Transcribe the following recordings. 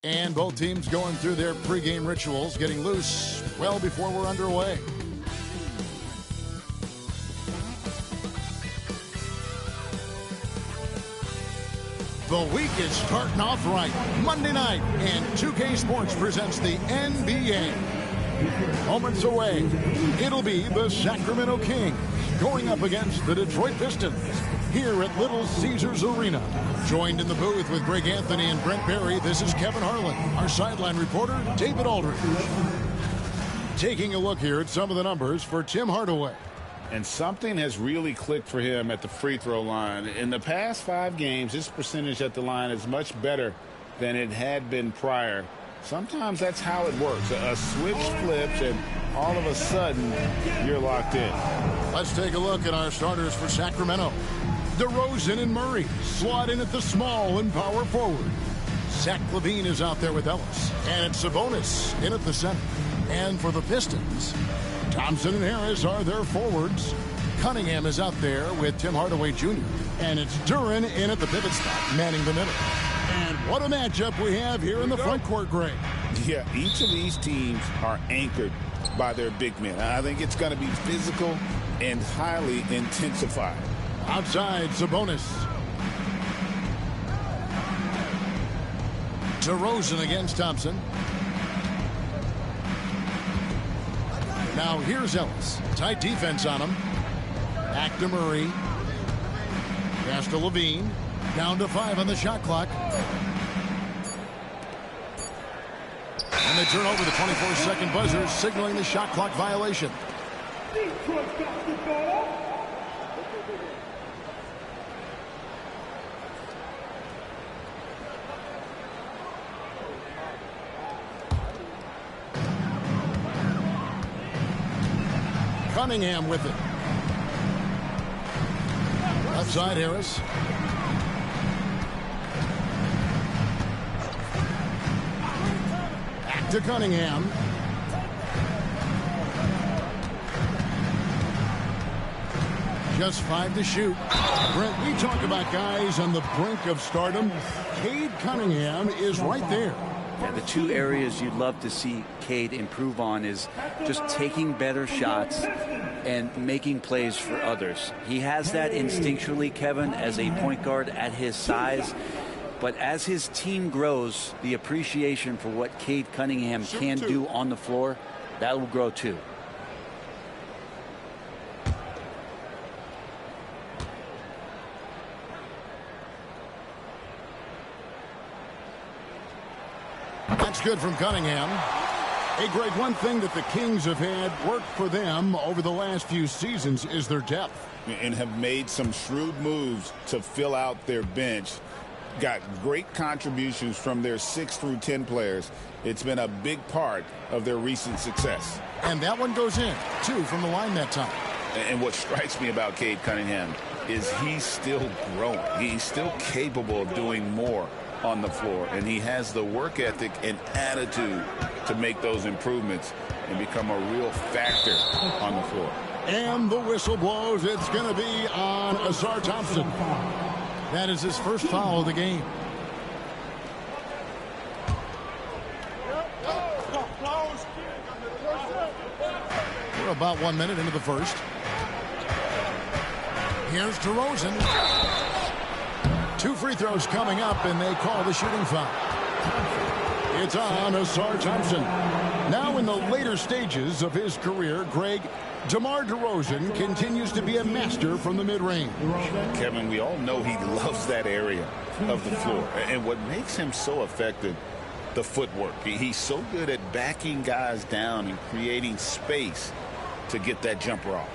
And both teams going through their pregame rituals, getting loose well before we're underway. The week is starting off right. Monday night, and 2K Sports presents the NBA. Moments away, it'll be the Sacramento Kings going up against the Detroit Pistons here at Little Caesars Arena. Joined in the booth with Greg Anthony and Brent Barry, this is Kevin Harlan. Our sideline reporter, David Aldridge. Taking a look here at some of the numbers for Tim Hardaway. And something has really clicked for him at the free throw line. In the past 5 games, his percentage at the line is much better than it had been prior. Sometimes that's how it works. A switch flips, and all of a sudden, you're locked in. Let's take a look at our starters for Sacramento. DeRozan and Murray slot in at the small and power forward. Zach LaVine is out there with Ellis. And it's Sabonis in at the center. And for the Pistons, Thompson and Harris are their forwards. Cunningham is out there with Tim Hardaway Jr. And it's Duran in at the pivot spot, manning the middle. And what a matchup we have here in the front court, Greg. Yeah, each of these teams are anchored by their big men. I think it's going to be physical and highly intensified. Outside, Sabonis. DeRozan against Thompson. Now here's Ellis. Tight defense on him. Back to Murray. Pass to LaVine. Down to 5 on the shot clock. And they turn over the 24-second buzzer, signaling the shot clock violation. Cunningham with it. Left side, Harris. Back to Cunningham. Just 5 to shoot. Brent, we talk about guys on the brink of stardom. Cade Cunningham is right there. Yeah, the 2 areas you'd love to see Cade improve on is just taking better shots and making plays for others. He has that instinctually, Kevin, as a point guard at his size. But as his team grows, the appreciation for what Cade Cunningham can do on the floor, that will grow too. That's good from Cunningham. Hey, Greg, one thing that the Kings have had work for them over the last few seasons is their depth. And have made some shrewd moves to fill out their bench. Got great contributions from their 6 through 10 players. It's been a big part of their recent success. And that one goes in, 2 from the line that time. And what strikes me about Cade Cunningham is he's still growing. He's still capable of doing more on the floor, and he has the work ethic and attitude to make those improvements and become a real factor on the floor. And the whistle blows. It's going to be on Ausar Thompson. That is his first foul of the game. We're about 1 minute into the first. Here's DeRozan. 2 free throws coming up, and they call the shooting foul. It's on Ausar Thompson. Now in the later stages of his career, Greg, DeMar DeRozan continues to be a master from the mid-range. Kevin, we all know he loves that area of the floor. And what makes him so effective, the footwork. He's so good at backing guys down and creating space to get that jumper off.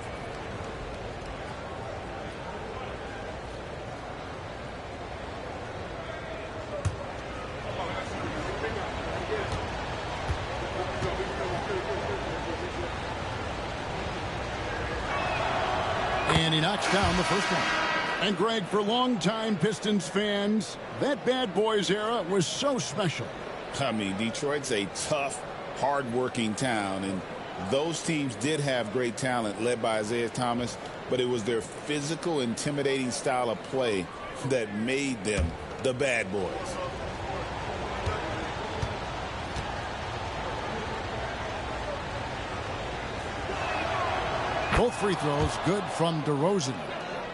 And he knocks down the first one. And Greg, for longtime Pistons fans, that Bad Boys era was so special. I mean, Detroit's a tough, hard-working town, and those teams did have great talent led by Isaiah Thomas, but it was their physical, intimidating style of play that made them the Bad Boys. Both free throws good from DeRozan.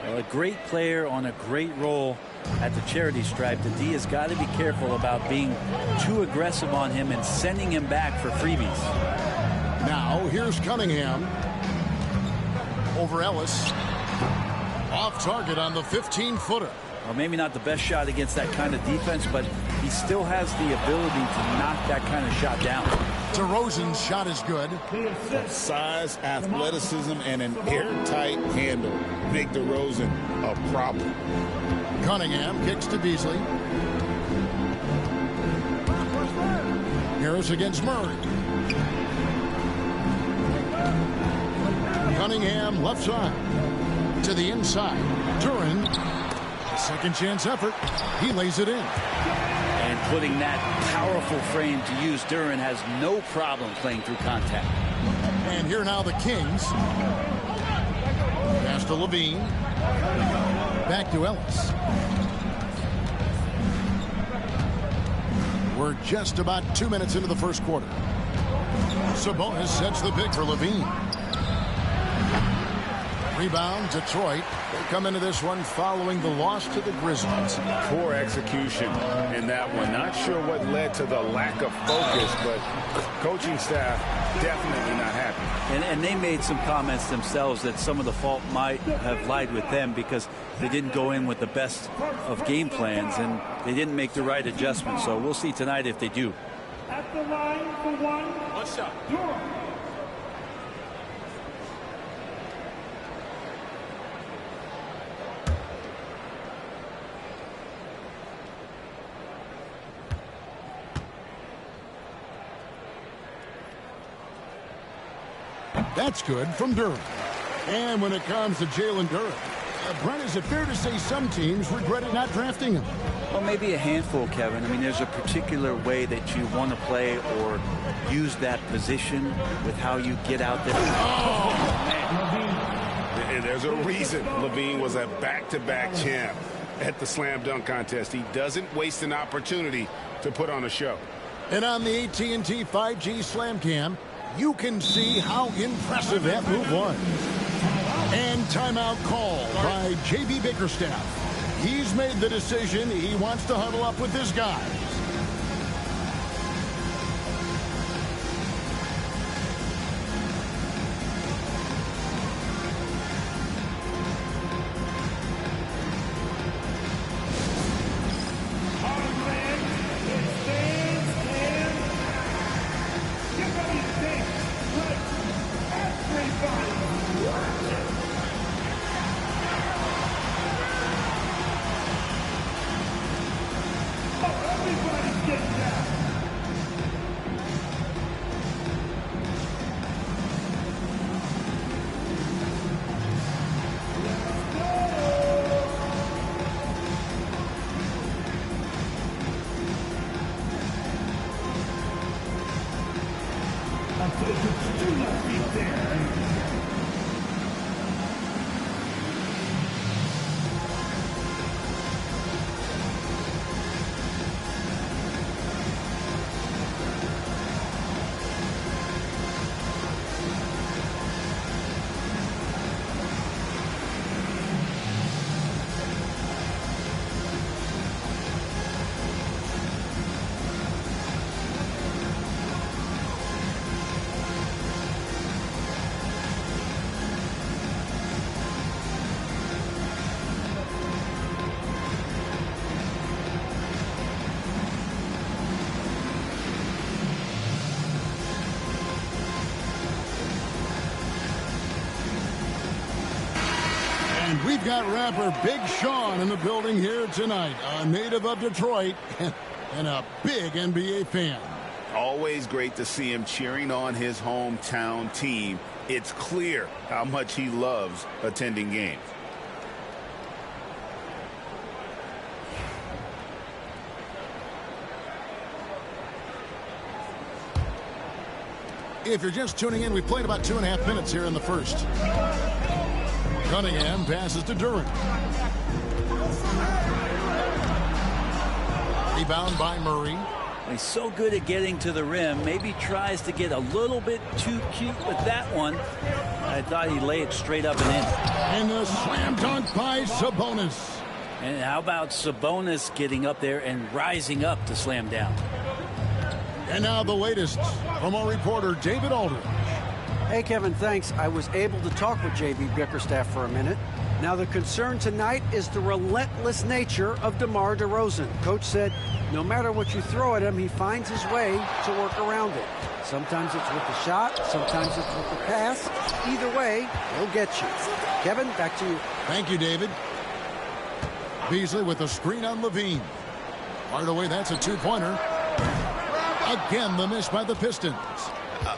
Well, a great player on a great role at the charity stripe. The D has got to be careful about being too aggressive on him and sending him back for freebies. Now here's Cunningham over Ellis. Off target on the 15-footer. Well, maybe not the best shot against that kind of defense, but he still has the ability to knock that kind of shot down. DeRozan's shot is good. Size, athleticism, and an airtight handle make DeRozan a problem. Cunningham kicks to Beasley. Harris against Murray. Cunningham left side to the inside. Duran, second chance effort. He lays it in. And putting that powerful frame to use, Duran has no problem playing through contact. And here now the Kings. Pass to Levine. Back to Ellis. We're just about 2 minutes into the first quarter. Sabonis sets the pick for Levine. Rebound, Detroit. They come into this one following the loss to the Grizzlies. Poor execution in that one. Not sure what led to the lack of focus, but coaching staff definitely not happy. And they made some comments themselves that some of the fault might have lied with them because they didn't go in with the best of game plans and they didn't make the right adjustments. So we'll see tonight if they do. At the line for one. What's up? That's good from Duran. And when it comes to Jalen Duran, Brent, is it fair to say some teams regretted not drafting him? Well, maybe a handful, Kevin. I mean, there's a particular way that you want to play or use that position with how you get out there. Oh, man. There's a reason Levine was a back-to-back champ at the slam dunk contest. He doesn't waste an opportunity to put on a show. And on the AT&T 5G Slam Cam, you can see how impressive that move was. And timeout called by J.B. Bickerstaff. He's made the decision. He wants to huddle up with his guys. We've got rapper Big Sean in the building here tonight, a native of Detroit and a big NBA fan. Always great to see him cheering on his hometown team. It's clear how much he loves attending games. If you're just tuning in, we played about 2.5 minutes here in the first. Cunningham passes to Duran. Rebound by Murray. He's so good at getting to the rim. Maybe tries to get a little bit too cute with that one. I thought he'd lay it straight up and in. And a slam dunk by Sabonis. And how about Sabonis getting up there and rising up to slam down? And now the latest from our reporter, David Aldridge. Hey, Kevin, thanks. I was able to talk with J.B. Bickerstaff for a minute. Now, the concern tonight is the relentless nature of DeMar DeRozan. Coach said no matter what you throw at him, he finds his way to work around it. Sometimes it's with the shot, sometimes it's with the pass. Either way, he'll get you. Kevin, back to you. Thank you, David. Beasley with a screen on Levine. Fired away, that's a two-pointer. Again, the miss by the Pistons.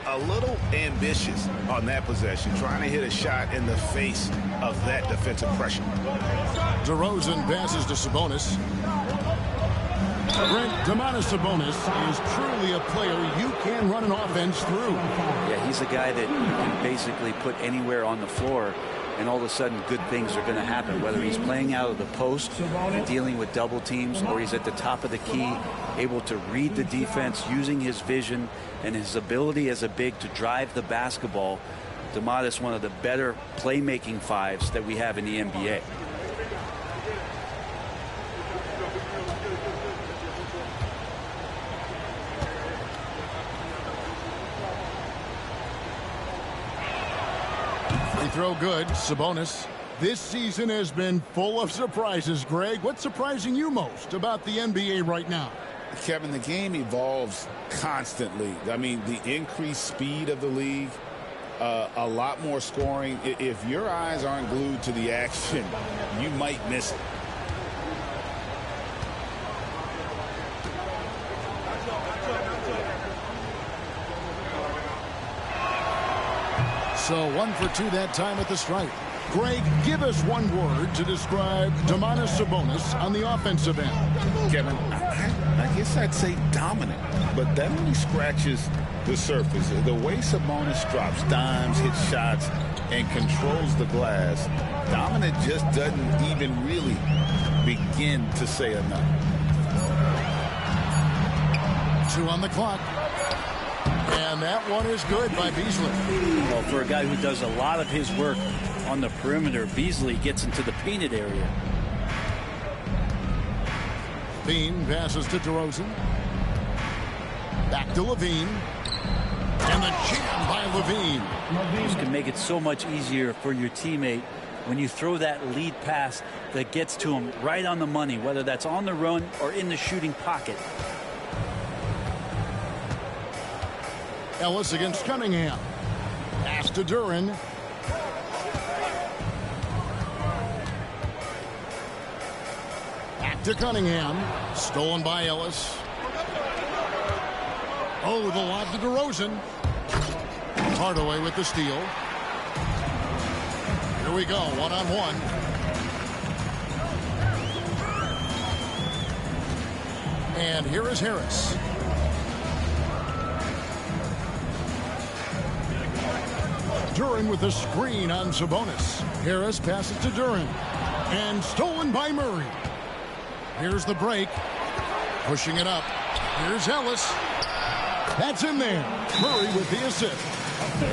A little ambitious on that possession, trying to hit a shot in the face of that defensive pressure. DeRozan passes to Sabonis. Brent, Domantas Sabonis is truly a player you can run an offense through. Yeah, he's a guy that you can basically put anywhere on the floor, and all of a sudden good things are going to happen, whether he's playing out of the post and dealing with double teams, or he's at the top of the key, able to read the defense using his vision and his ability as a big to drive the basketball. Domantas, one of the better playmaking fives that we have in the NBA. Free throw good. Sabonis. This season has been full of surprises, Greg. What's surprising you most about the NBA right now? Kevin, the game evolves constantly. I mean, the increased speed of the league, a lot more scoring. If your eyes aren't glued to the action, you might miss it. So 1 for 2 that time at the stripe. Greg, give us one word to describe Domantas Sabonis on the offensive end. Kevin, I guess I'd say dominant, but that only scratches the surface. The way Sabonis drops dimes, hits shots, and controls the glass, dominant just doesn't even really begin to say enough. 2 on the clock. And that one is good by Beasley. Well, for a guy who does a lot of his work on the perimeter, Beasley gets into the painted area. Levine passes to DeRozan. Back to Levine. And the jam by Levine. This can make it so much easier for your teammate when you throw that lead pass that gets to him right on the money, whether that's on the run or in the shooting pocket. Ellis against Cunningham. Pass to Duran. Back to Cunningham. Stolen by Ellis. Oh, the lob to DeRozan. Hardaway with the steal. Here we go, one-on-one. And here is Harris. Duran with a screen on Sabonis. Harris passes to Duran. And stolen by Murray. Here's the break. Pushing it up. Here's Ellis. That's in there. Murray with the assist.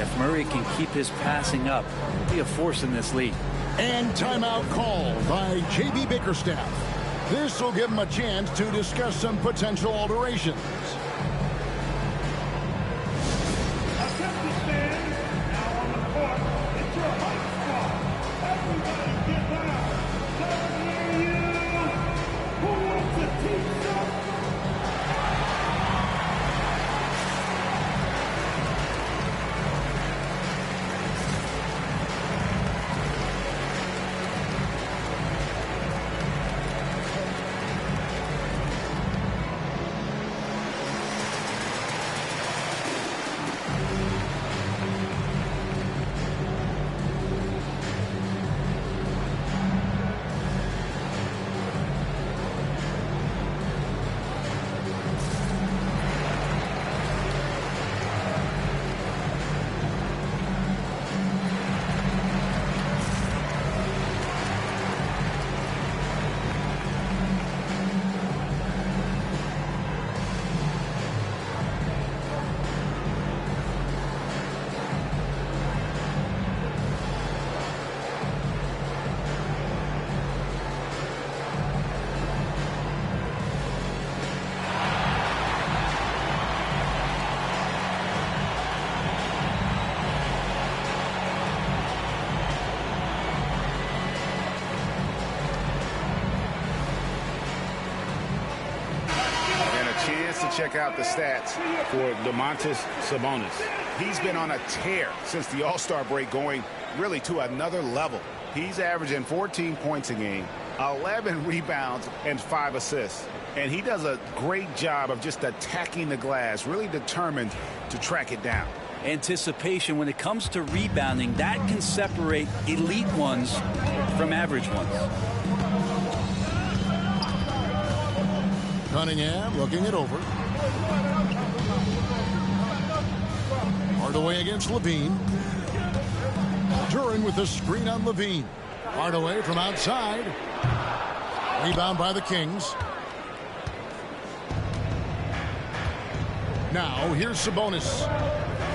If Murray can keep his passing up, he'll be a force in this league. And timeout called by J.B. Bickerstaff. This will give him a chance to discuss some potential alterations. chance to check out the stats for Domantas Sabonis. He's been on a tear since the All-Star break, going really to another level. He's averaging 14 points a game, 11 rebounds, and 5 assists. And he does a great job of just attacking the glass, really determined to track it down. Anticipation when it comes to rebounding, that can separate elite ones from average ones. Cunningham looking it over. Hardaway against Levine. Duran with the screen on Levine. Hardaway from outside. Rebound by the Kings. Now here's Sabonis.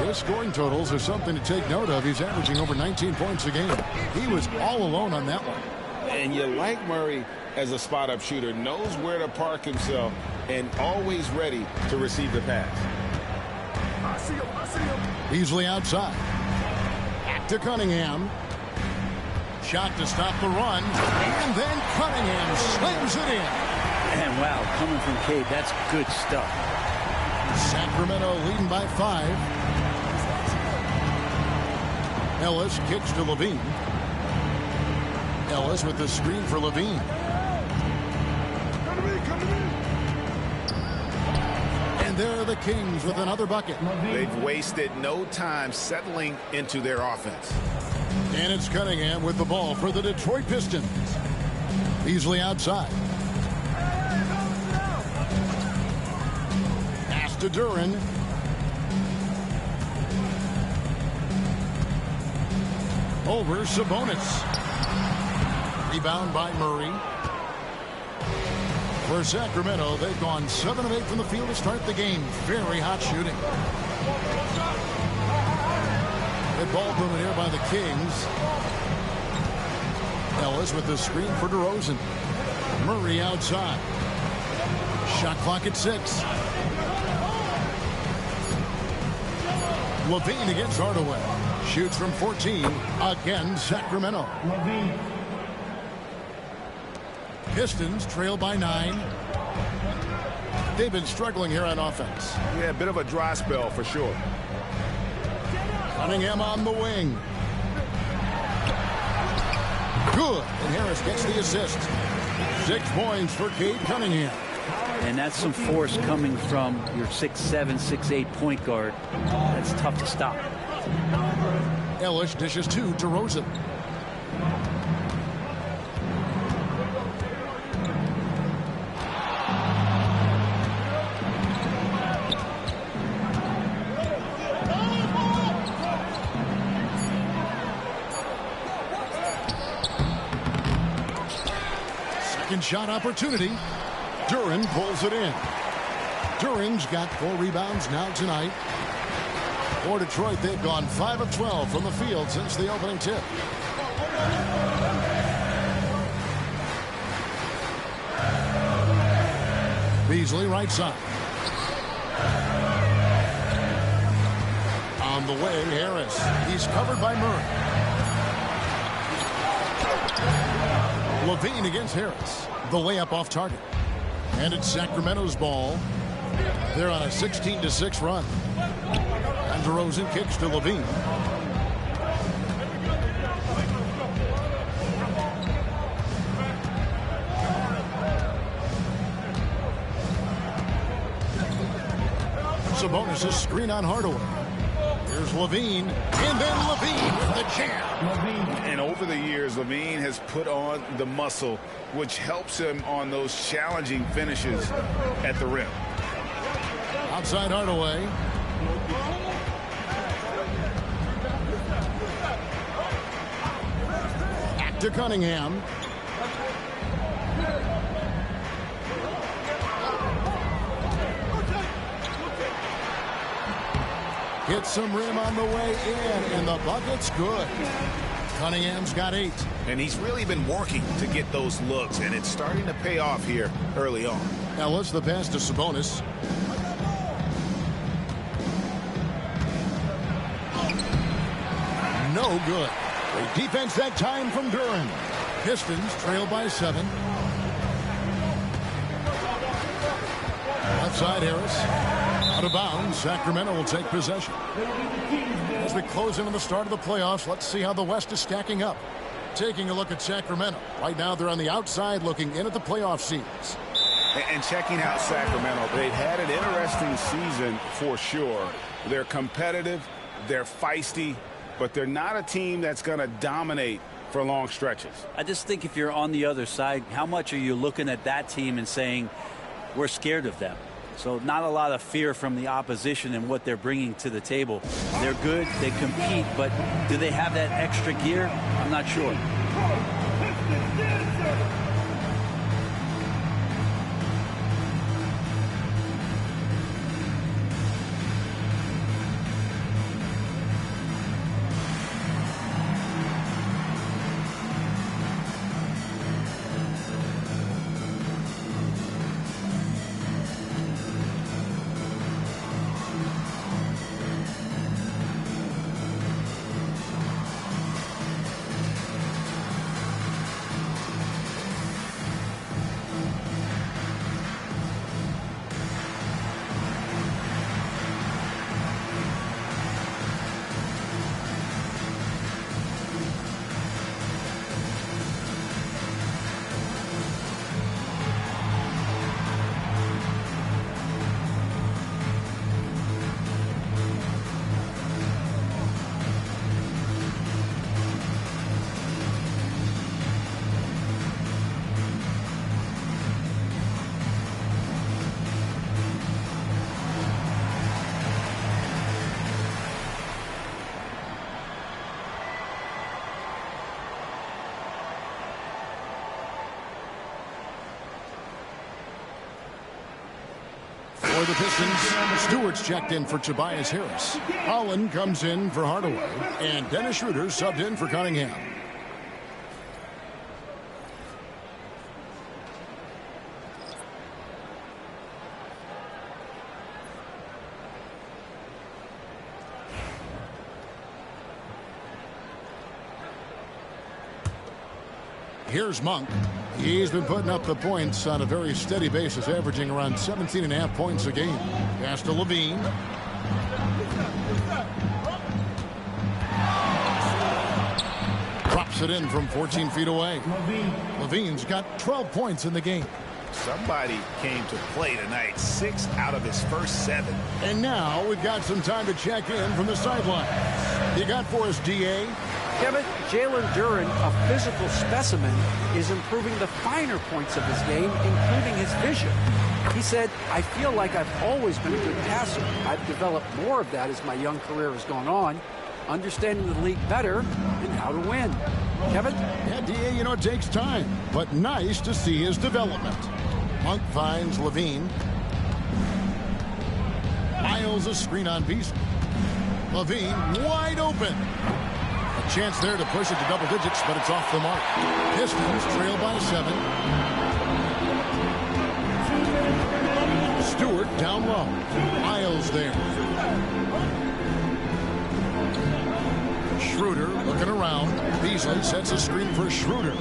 His scoring totals are something to take note of. He's averaging over 19 points a game. He was all alone on that one. And you like Murray as a spot-up shooter, knows where to park himself, and always ready to receive the pass. Beasley outside. Back to Cunningham. Shot to stop the run. And then Cunningham slams it in. And wow, coming from Cade, that's good stuff. Sacramento leading by 5. Ellis kicks to Levine. Ellis with the screen for Levine. And there are the Kings with another bucket. They've wasted no time settling into their offense. And it's Cunningham with the ball for the Detroit Pistons. Beasley outside. Pass to Duran. Over Sabonis. Rebound by Murray. For Sacramento, they've gone 7 of 8 from the field to start the game. Very hot shooting. Good ball movement here by the Kings. Ellis with the screen for DeRozan. Murray outside. Shot clock at 6. Levine against Hardaway. Shoots from 14. Again, Sacramento. Levine. Pistons trail by 9. They've been struggling here on offense. Yeah, a bit of a dry spell for sure. Cunningham on the wing. Good. And Harris gets the assist. 6 points for Cade Cunningham. And that's some force coming from your 6'7", 6'8" point guard. That's tough to stop. Ellis dishes to DeRozan. Second shot opportunity. Duran pulls it in. Duran's got 4 rebounds now tonight. For Detroit, they've gone 5 of 12 from the field since the opening tip. Beasley right side. On the way, Harris. He's covered by Murray. Levine against Harris. The layup off target. And it's Sacramento's ball. They're on a 16-6 run. And DeRozan kicks to Levine. Sabonis' screen on Hardaway. Here's Levine. And then Levine with the jam. And over the years, Levine has put on the muscle, which helps him on those challenging finishes at the rim. Outside Hardaway. Back to Cunningham. Gets some rim on the way in, and the bucket's good. Cunningham's got 8. And he's really been working to get those looks, and it's starting to pay off here early on. Ellis the pass to Sabonis. No good. Great defense that time from Duran. Pistons trail by 7. left side, Harris. Out of bounds, Sacramento will take possession. As we close into the start of the playoffs, let's see how the West is stacking up. Taking a look at Sacramento. Right now they're on the outside looking in at the playoff seeds. And checking out Sacramento, they've had an interesting season for sure. They're competitive, they're feisty, but they're not a team that's going to dominate for long stretches. I just think if you're on the other side, how much are you looking at that team and saying, we're scared of them? So not a lot of fear from the opposition and what they're bringing to the table. They're good, they compete, but do they have that extra gear? I'm not sure. For the Pistons, Stewart's checked in for Tobias Harris. Holland comes in for Hardaway. And Dennis Schroeder subbed in for Cunningham. Here's Monk. He's been putting up the points on a very steady basis, averaging around 17.5 points a game. Pass to Levine. Drops it in from 14 feet away. Levine's got 12 points in the game. Somebody came to play tonight. 6 out of his first 7. And now we've got some time to check in from the sidelines. You got for us, D.A.? Kevin, Jalen Duren, a physical specimen, is improving the finer points of his game, including his vision. He said, I feel like I've always been a good passer. I've developed more of that as my young career has gone on, understanding the league better and how to win. Kevin? Yeah, D.A., you know, it takes time, but nice to see his development. Monk finds Levine. Miles a screen on Beasley. Levine wide open. A chance there to push it to double digits, but it's off the mark. Pistons trail by 7. Stewart down low. Miles there. Schroeder looking around. Beasley sets a screen for Schroeder.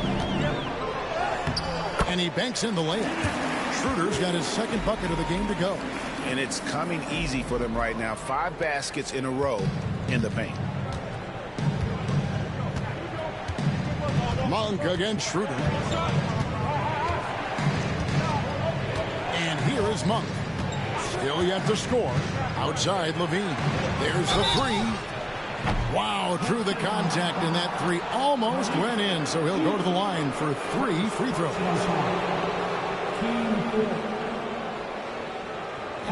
And he banks in the layup. Schroeder's got his second bucket of the game to go. And it's coming easy for them right now. 5 baskets in a row in the paint. Monk against Schroeder. And here is Monk. Still yet to score. Outside Levine. There's the 3. Wow, through the contact, and that 3 almost went in. So he'll go to the line for 3 free throws.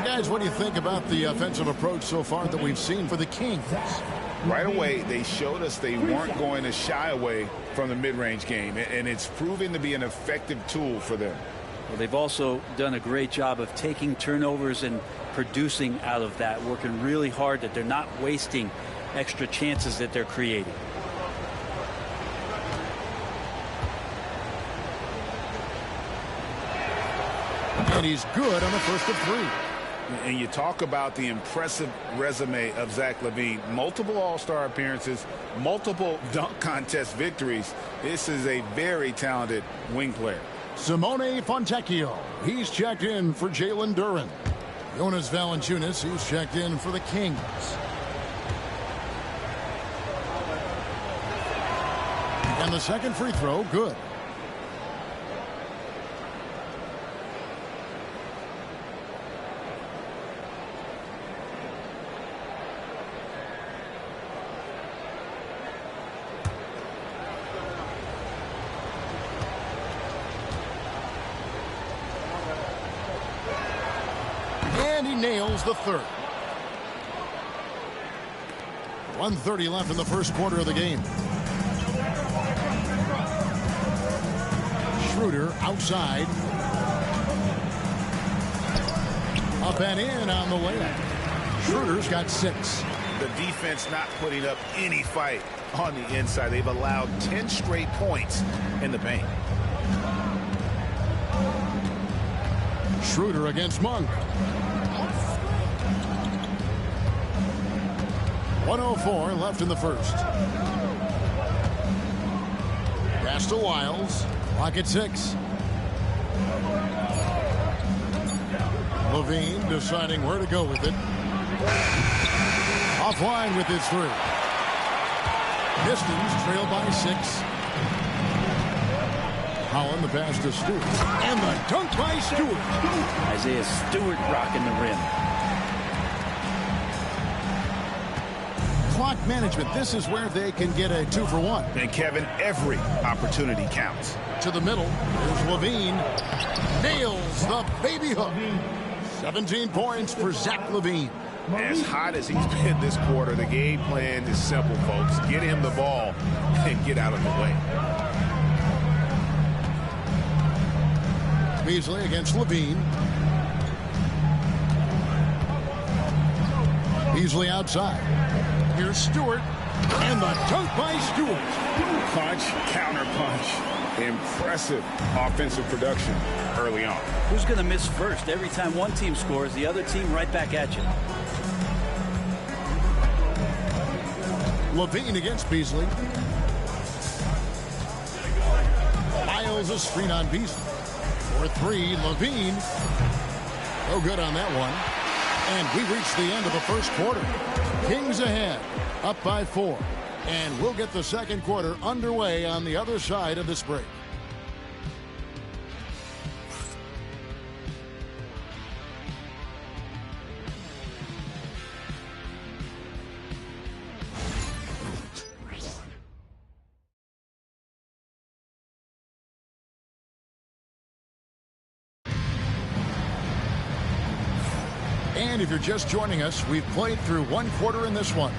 Guys, what do you think about the offensive approach so far that we've seen for the Kings? Right away, they showed us they weren't going to shy away from the mid-range game, and it's proving to be an effective tool for them. Well, they've also done a great job of taking turnovers and producing out of that, working really hard that they're not wasting extra chances that they're creating. And he's good on the first of 3. And you talk about the impressive resume of Zach LaVine. Multiple All-Star appearances, multiple dunk contest victories. This is a very talented wing player. Simone Fontecchio. He's checked in for Jalen Duren. Jonas Valanciunas, he's checked in for the Kings. And the second free throw, good. And he nails the third. 1:30 left in the first quarter of the game. Schroeder outside. Up and in on the layup. Schroeder's got 6. The defense not putting up any fight on the inside. They've allowed 10 straight points in the paint. Schroeder against Monk. 1:04 left in the first. Pass to Wiles. Clock at 6. Levine deciding where to go with it. Offline with his 3. Pistons trail by 6. Holland the pass to Stewart. And the dunk by Stewart. Isaiah Stewart rocking the rim. Clock management. This is where they can get a 2-for-1. And Kevin, every opportunity counts. To the middle. There's Levine. Nails the baby hook. 17 points for Zach Levine. As hot as he's been this quarter, the game plan is simple, folks. Get him the ball and get out of the way. Beasley against Levine. Beasley outside. Here's Stewart. And the dunk by Stewart. Punch, counter punch. Impressive offensive production early on. Who's going to miss first? Every time one team scores, the other team right back at you. Levine against Beasley. Miles a screen on Beasley. For 3, Levine. No good on that one. And we reach the end of the first quarter. Kings ahead, up by 4. And we'll get the second quarter underway on the other side of this break. And if you're just joining us, we've played through one quarter in this one.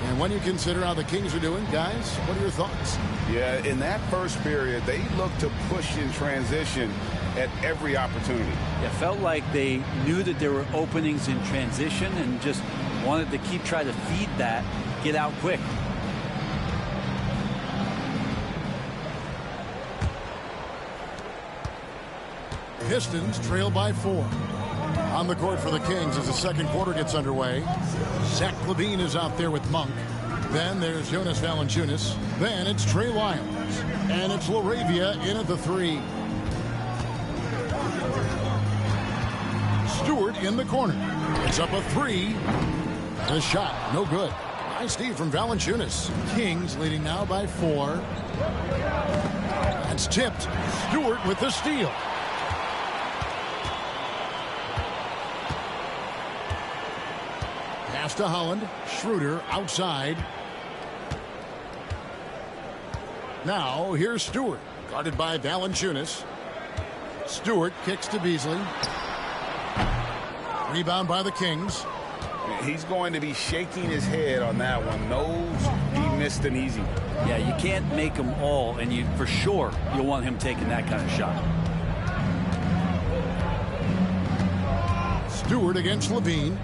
And when you consider how the Kings are doing, guys, what are your thoughts? Yeah, in that first period, they looked to push in transition at every opportunity. It felt like they knew that there were openings in transition and just wanted to keep trying to feed that, get out quick. Pistons trail by 4. On the court for the Kings as the second quarter gets underway. Zach Levine is out there with Monk. Then there's Jonas Valanciunas. Then it's Trey Lyles. And it's LaRavia in at the 3. Stewart in the corner. It's up a 3. The shot, no good. Nice D from Valanciunas. Kings leading now by 4. That's tipped. Stewart with the steal. Pass to Holland. Schroeder outside. Now here's Stewart. Guarded by Valanciunas. Stewart kicks to Beasley. Rebound by the Kings. He's going to be shaking his head on that one. Knows he missed an easy one. Yeah, you can't make them all, and you for sure you'll want him taking that kind of shot. Stewart against Levine.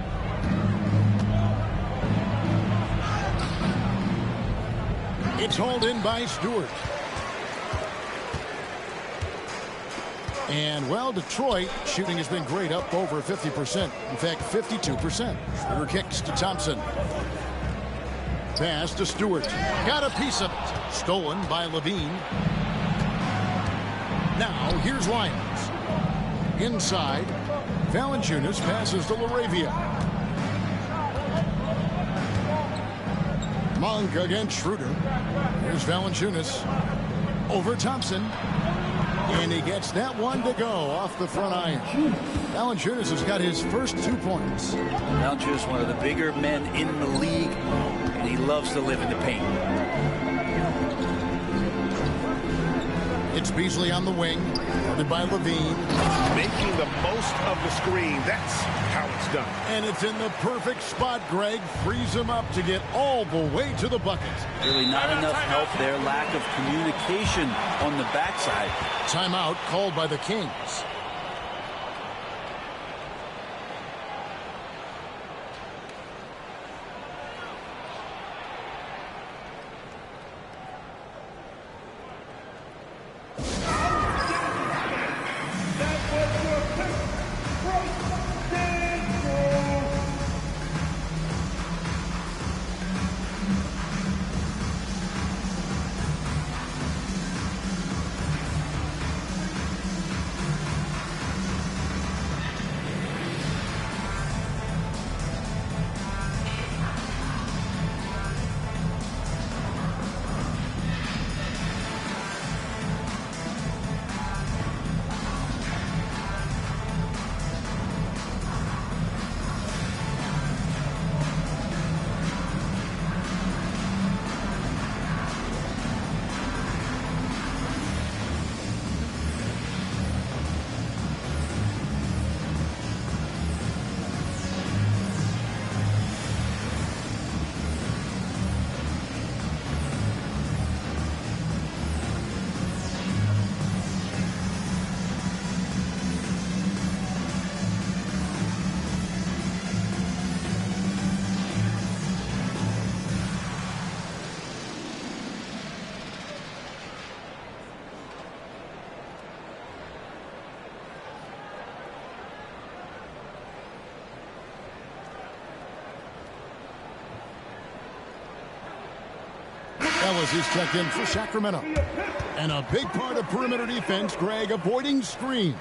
It's hauled in by Stewart. And, well, Detroit shooting has been great, up over 50%. In fact, 52%. Schroeder kicks to Thompson. Pass to Stewart. Got a piece of it. Stolen by Levine. Now, here's Lyons. Inside. Valanciunas passes to Laravia. Monk against Schroeder. Here's Valanciunas over Thompson. And he gets that one to go off the front iron. Valanciunas has got his first 2 points. Valanciunas is one of the bigger men in the league, and he loves to live in the paint. It's Beasley on the wing, guarded by Levine. Making the most of the screen. That's how it's done. And it's in the perfect spot. Greg frees him up to get all the way to the bucket. Really not enough help there. Lack of communication on the backside. Timeout called by the Kings. Ellis is checked in for Sacramento. And a big part of perimeter defense, Greg, avoiding screens.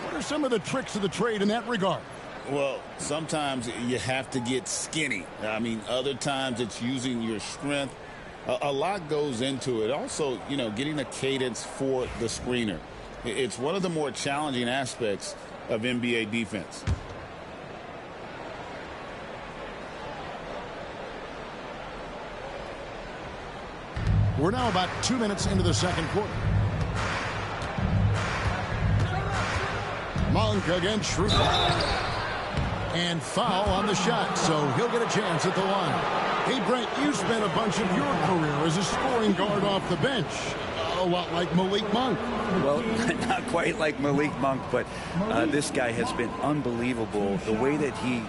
What are some of the tricks of the trade in that regard? Well, sometimes you have to get skinny. I mean, other times it's using your strength. A lot goes into it. Also, you know, getting a cadence for the screener. It's one of the more challenging aspects of NBA defense. We're now about 2 minutes into the second quarter. Monk against Schroeder. And foul on the shot, so he'll get a chance at the line. Hey, Brent, you spent a bunch of your career as a scoring guard off the bench. A lot like Malik Monk. Well, not quite like Malik Monk, but this guy has been unbelievable. The way that he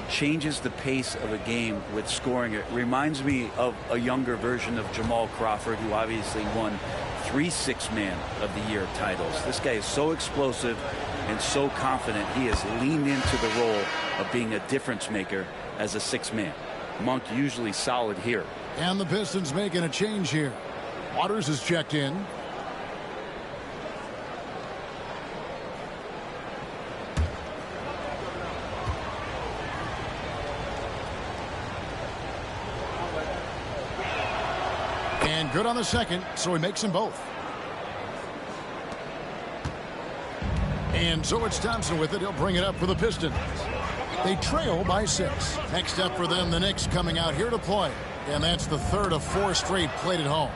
changes the pace of a game with scoring. It reminds me of a younger version of Jamal Crawford, who obviously won 3 Six-Man of the Year titles. This guy is so explosive and so confident. He has leaned into the role of being a difference maker as a six-man. Monk usually solid here. And the Pistons making a change here. Waters is checked in. And good on the second, so he makes them both. And so it's Thompson with it. He'll bring it up for the Pistons. They trail by 6. Next up for them, the Knicks coming out here to play. And that's the third of 4 straight played at home.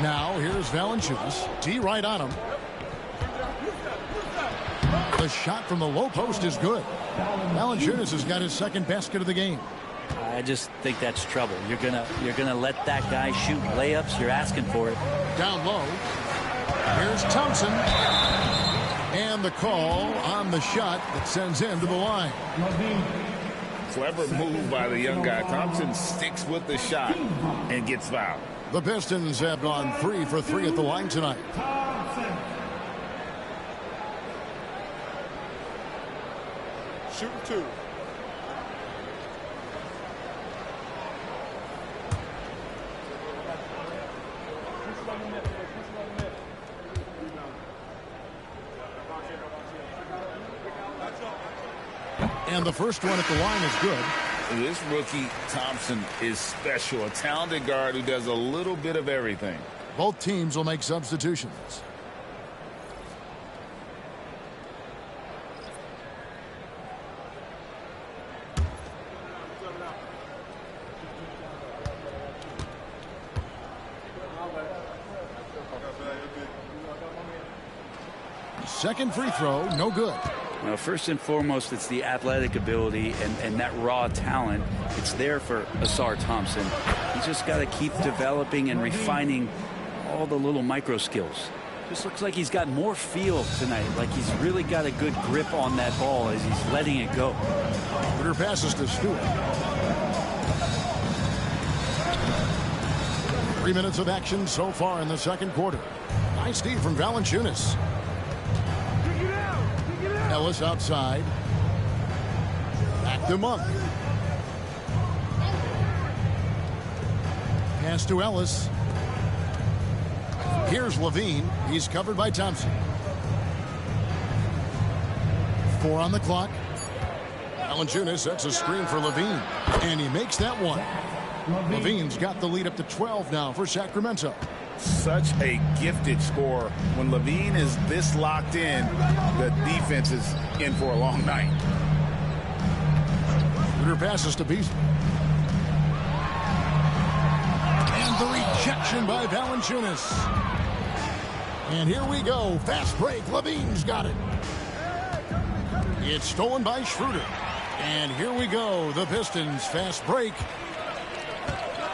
Now here's Valanciunas. D right on him. The shot from the low post is good. Valanciunas has got his second basket of the game. I just think that's trouble. You're gonna let that guy shoot layups. You're asking for it. Down low. Here's Thompson. And the call on the shot that sends him to the line. Clever move by the young guy. Thompson sticks with the shot and gets fouled. The Pistons have gone 3 for 3 at the line tonight. Shooting 2. And the first one at the line is good. This rookie Thompson is special. A talented guard who does a little bit of everything. Both teams will make substitutions. Second free throw, no good. Well, first and foremost, it's the athletic ability and that raw talent. It's there for Ausar Thompson. He's just got to keep developing and refining all the little micro skills. Just looks like he's got more feel tonight, like he's really got a good grip on that ball as he's letting it go. Schroeder passes to Stewart. 3 minutes of action so far in the second quarter. Nice steal from Valanciunas. Ellis outside. Back to Monk. Pass to Ellis. Here's Levine. He's covered by Thompson. 4 on the clock. Valanciunas sets a screen for Levine. And he makes that one. Levine's got the lead up to 12 now for Sacramento. Such a gifted scorer. When Levine is this locked in, the defense is in for a long night. Schroeder passes to Beasley. And the rejection by Valanciunas. And here we go. Fast break. Levine's got it. It's stolen by Schroeder. And here we go. The Pistons fast break.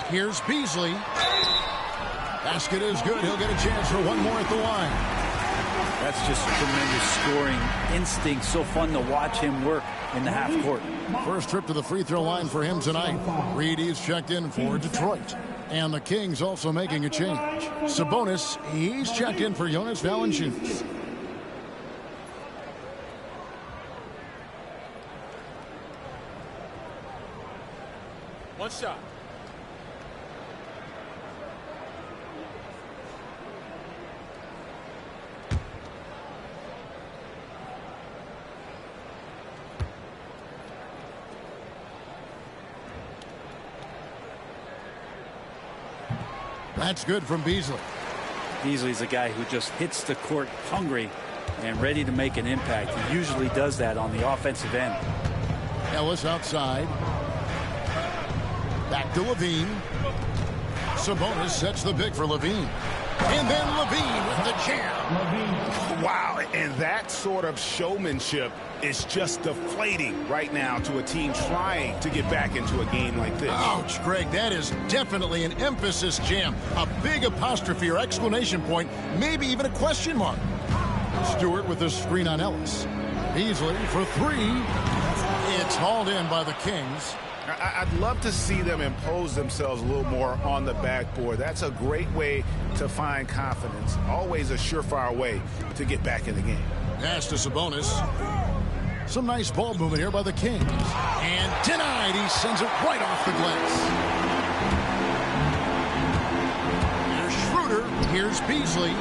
Here's Beasley. Basket is good. He'll get a chance for one more at the line. That's just tremendous scoring instinct. So fun to watch him work in the half court. First trip to the free throw line for him tonight. Reed is checked in for Detroit. And the Kings also making a change. Sabonis, he's checked in for Jonas Valanciunas. One shot. That's good from Beasley. Beasley's a guy who just hits the court hungry and ready to make an impact. He usually does that on the offensive end. Ellis outside. Back to Levine. Sabonis sets the pick for Levine. And then Levine with the jam. Wow, and that sort of showmanship is just deflating right now to a team trying to get back into a game like this. Ouch, Greg, that is definitely an emphasis jam. A big apostrophe or exclamation point, maybe even a question mark. Stewart with the screen on Ellis. Beasley for three. It's hauled in by the Kings. I'd love to see them impose themselves a little more on the backboard. That's a great way to find confidence. Always a surefire way to get back in the game. Pass to Sabonis. Some nice ball movement here by the Kings. And denied. He sends it right off the glass. Here's Schroeder. Here's Beasley.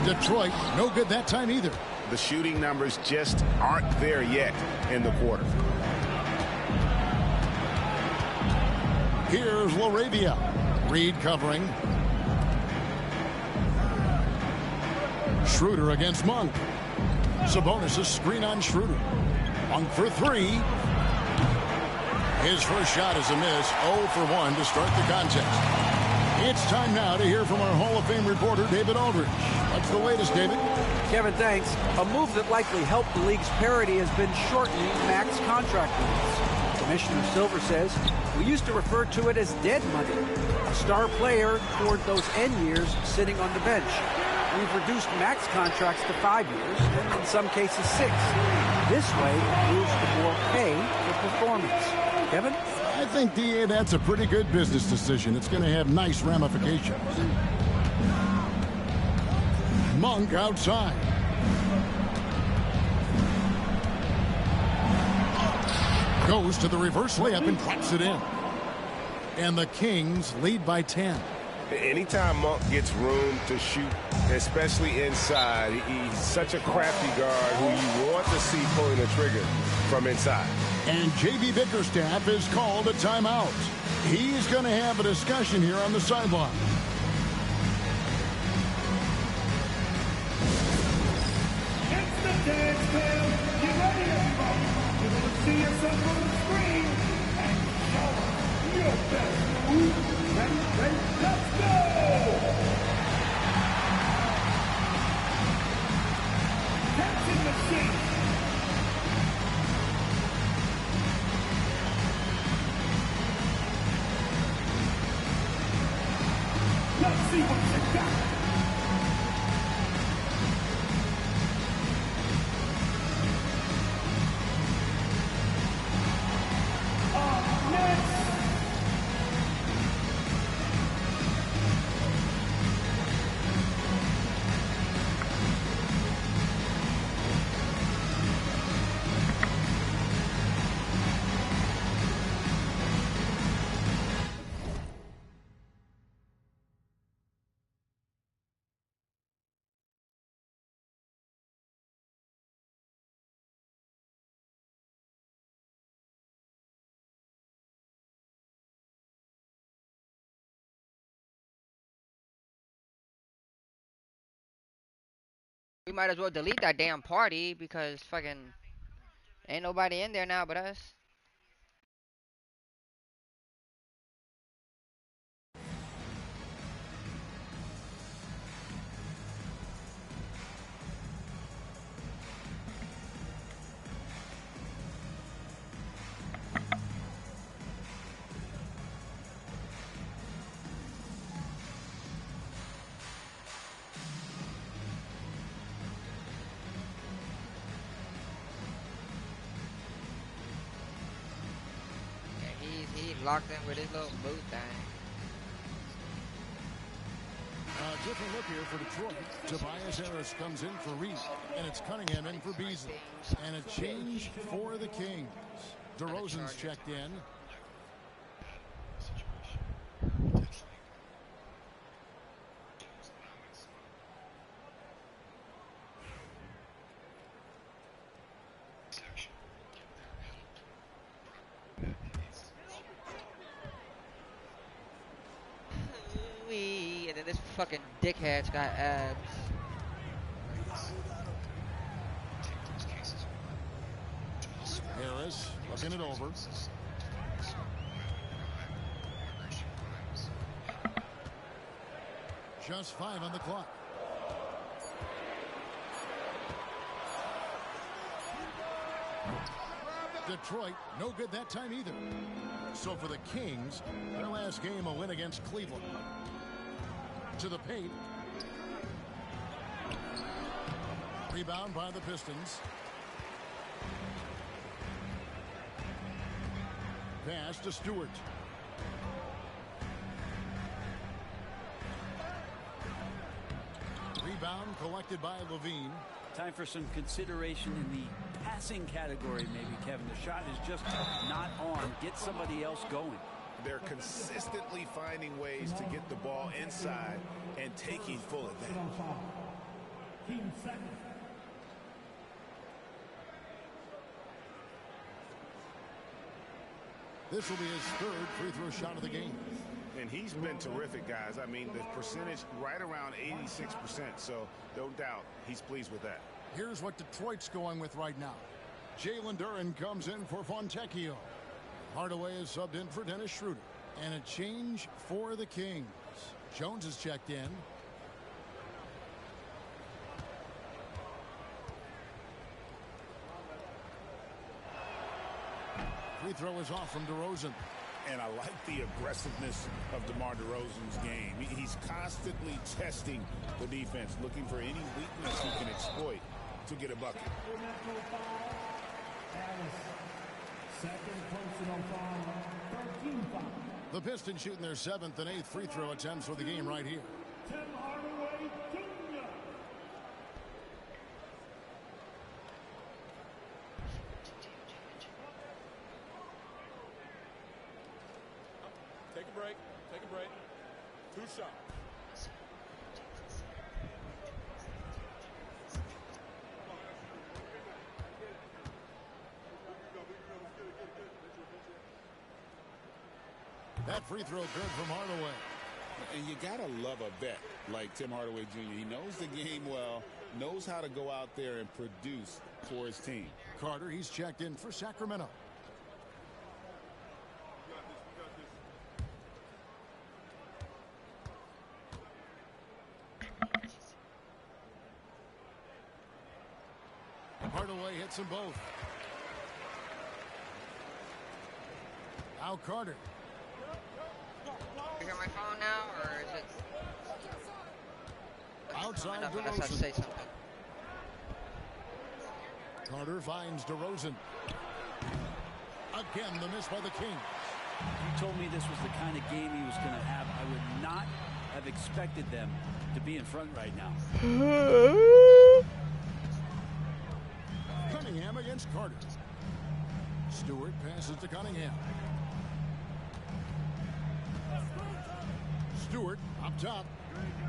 Detroit, no good that time either. The shooting numbers just aren't there yet in the quarter. Here's LaRavia. Reed covering. Schroeder against Monk. Sabonis' screen on Schroeder. Monk for three. His first shot is a miss. 0 for 1 to start the contest. It's time now to hear from our Hall of Fame reporter, David Aldridge. What's the latest, David? Kevin, thanks. A move that likely helped the league's parity has been shortening max contract limits. Commissioner Silver says, we used to refer to it as dead money, a star player toward those end years sitting on the bench. We've reduced max contracts to 5 years, and in some cases 6. This way, it moves to more pay for performance. Kevin? I think, DA, that's a pretty good business decision. It's going to have nice ramifications. Monk outside. Goes to the reverse layup and claps it in. And the Kings lead by 10. Anytime Monk gets room to shoot, especially inside, he's such a crafty guard who you want to see pulling the trigger from inside. And J.B. Bickerstaff has called a timeout. He's going to have a discussion here on the sideline. It's the dance bell. Get ready, everybody. You're going to see yourself on the screen and show us your best move. Ready, let's go! Dancing machine. Let's see what you got. Next. We might as well delete that damn party because fucking ain't nobody in there now but us. He's locked in with his little boot thing. A different look here for Detroit. Tobias Harris comes in for Reed, and it's Cunningham in for Beasley. And a change for the Kings. DeRozan's checked in. And then this fucking dickhead's got abs. Harris looking it over. Just 5 on the clock. Detroit, no good that time either. So for the Kings, their last game a win against Cleveland. To the paint. Rebound by the Pistons. Pass to Stewart. Rebound collected by Levine. Time for some consideration in the passing category, maybe, Kevin. The shot is just not on. Get somebody else going. They're consistently finding ways to get the ball inside and taking full advantage. This will be his third free throw shot of the game. And he's been terrific, guys. I mean, the percentage right around 86%. So no doubt he's pleased with that. Here's what Detroit's going with right now. Jalen Duren comes in for Fontecchio. Hardaway is subbed in for Dennis Schroeder. And a change for the Kings. Jones is checked in. Free throw is off from DeRozan. And I like the aggressiveness of DeMar DeRozan's game. He's constantly testing the defense, looking for any weakness he can exploit to get a bucket. The Pistons shooting their 7th and 8th free throw attempts for the game right here. Take a break. Take a break. 2 shots. That free throw good from Hardaway. And you got to love a vet like Tim Hardaway Jr. He knows the game well, knows how to go out there and produce for his team. Carter, he's checked in for Sacramento. Hardaway hits them both. Now Carter. You hear my phone now, or is it? Outside Unless I say DeRozan. something. Carter finds DeRozan. Again, the miss by the Kings. If you told me this was the kind of game he was going to have, I would not have expected them to be in front right now. Cunningham against Carter. Stewart passes to Cunningham. Stewart up top.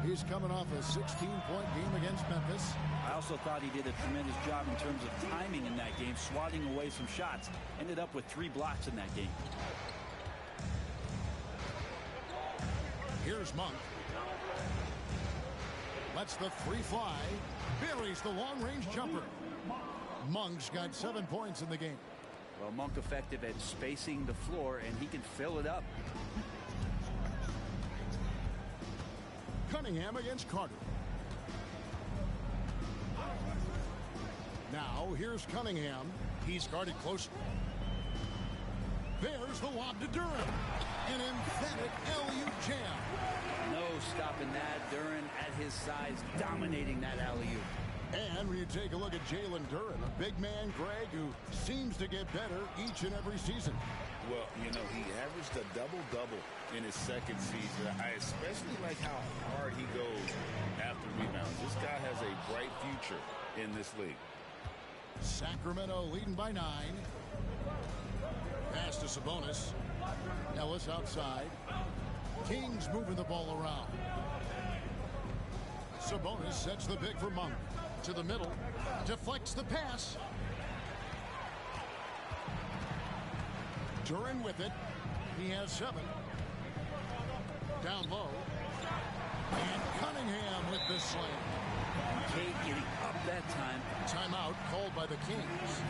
He's coming off a 16-point game against Memphis. I also thought he did a tremendous job in terms of timing in that game, swatting away some shots. Ended up with 3 blocks in that game. Here's Monk. Lets the 3 fly. Buries the long-range jumper. Monk's got 7 points in the game. Well, Monk effective at spacing the floor, and he can fill it up. Cunningham against Carter. Now here's Cunningham. He's guarded closely. There's the lob to Duran. An emphatic LU jam. No stopping that. Duran at his size, dominating that alley-oop. And when you take a look at Jalen Duran, a big man, Greg, who seems to get better each and every season. Well, you know, he averaged a double-double in his second season. I especially like how hard he goes after rebounds. This guy has a bright future in this league. Sacramento leading by 9. Pass to Sabonis. Ellis outside. Kings moving the ball around. Sabonis sets the big for Monk. To the middle. Deflects the pass. Duran with it. He has 7. Down low. And Cunningham with the slam. Cade getting up that time. Timeout called by the Kings.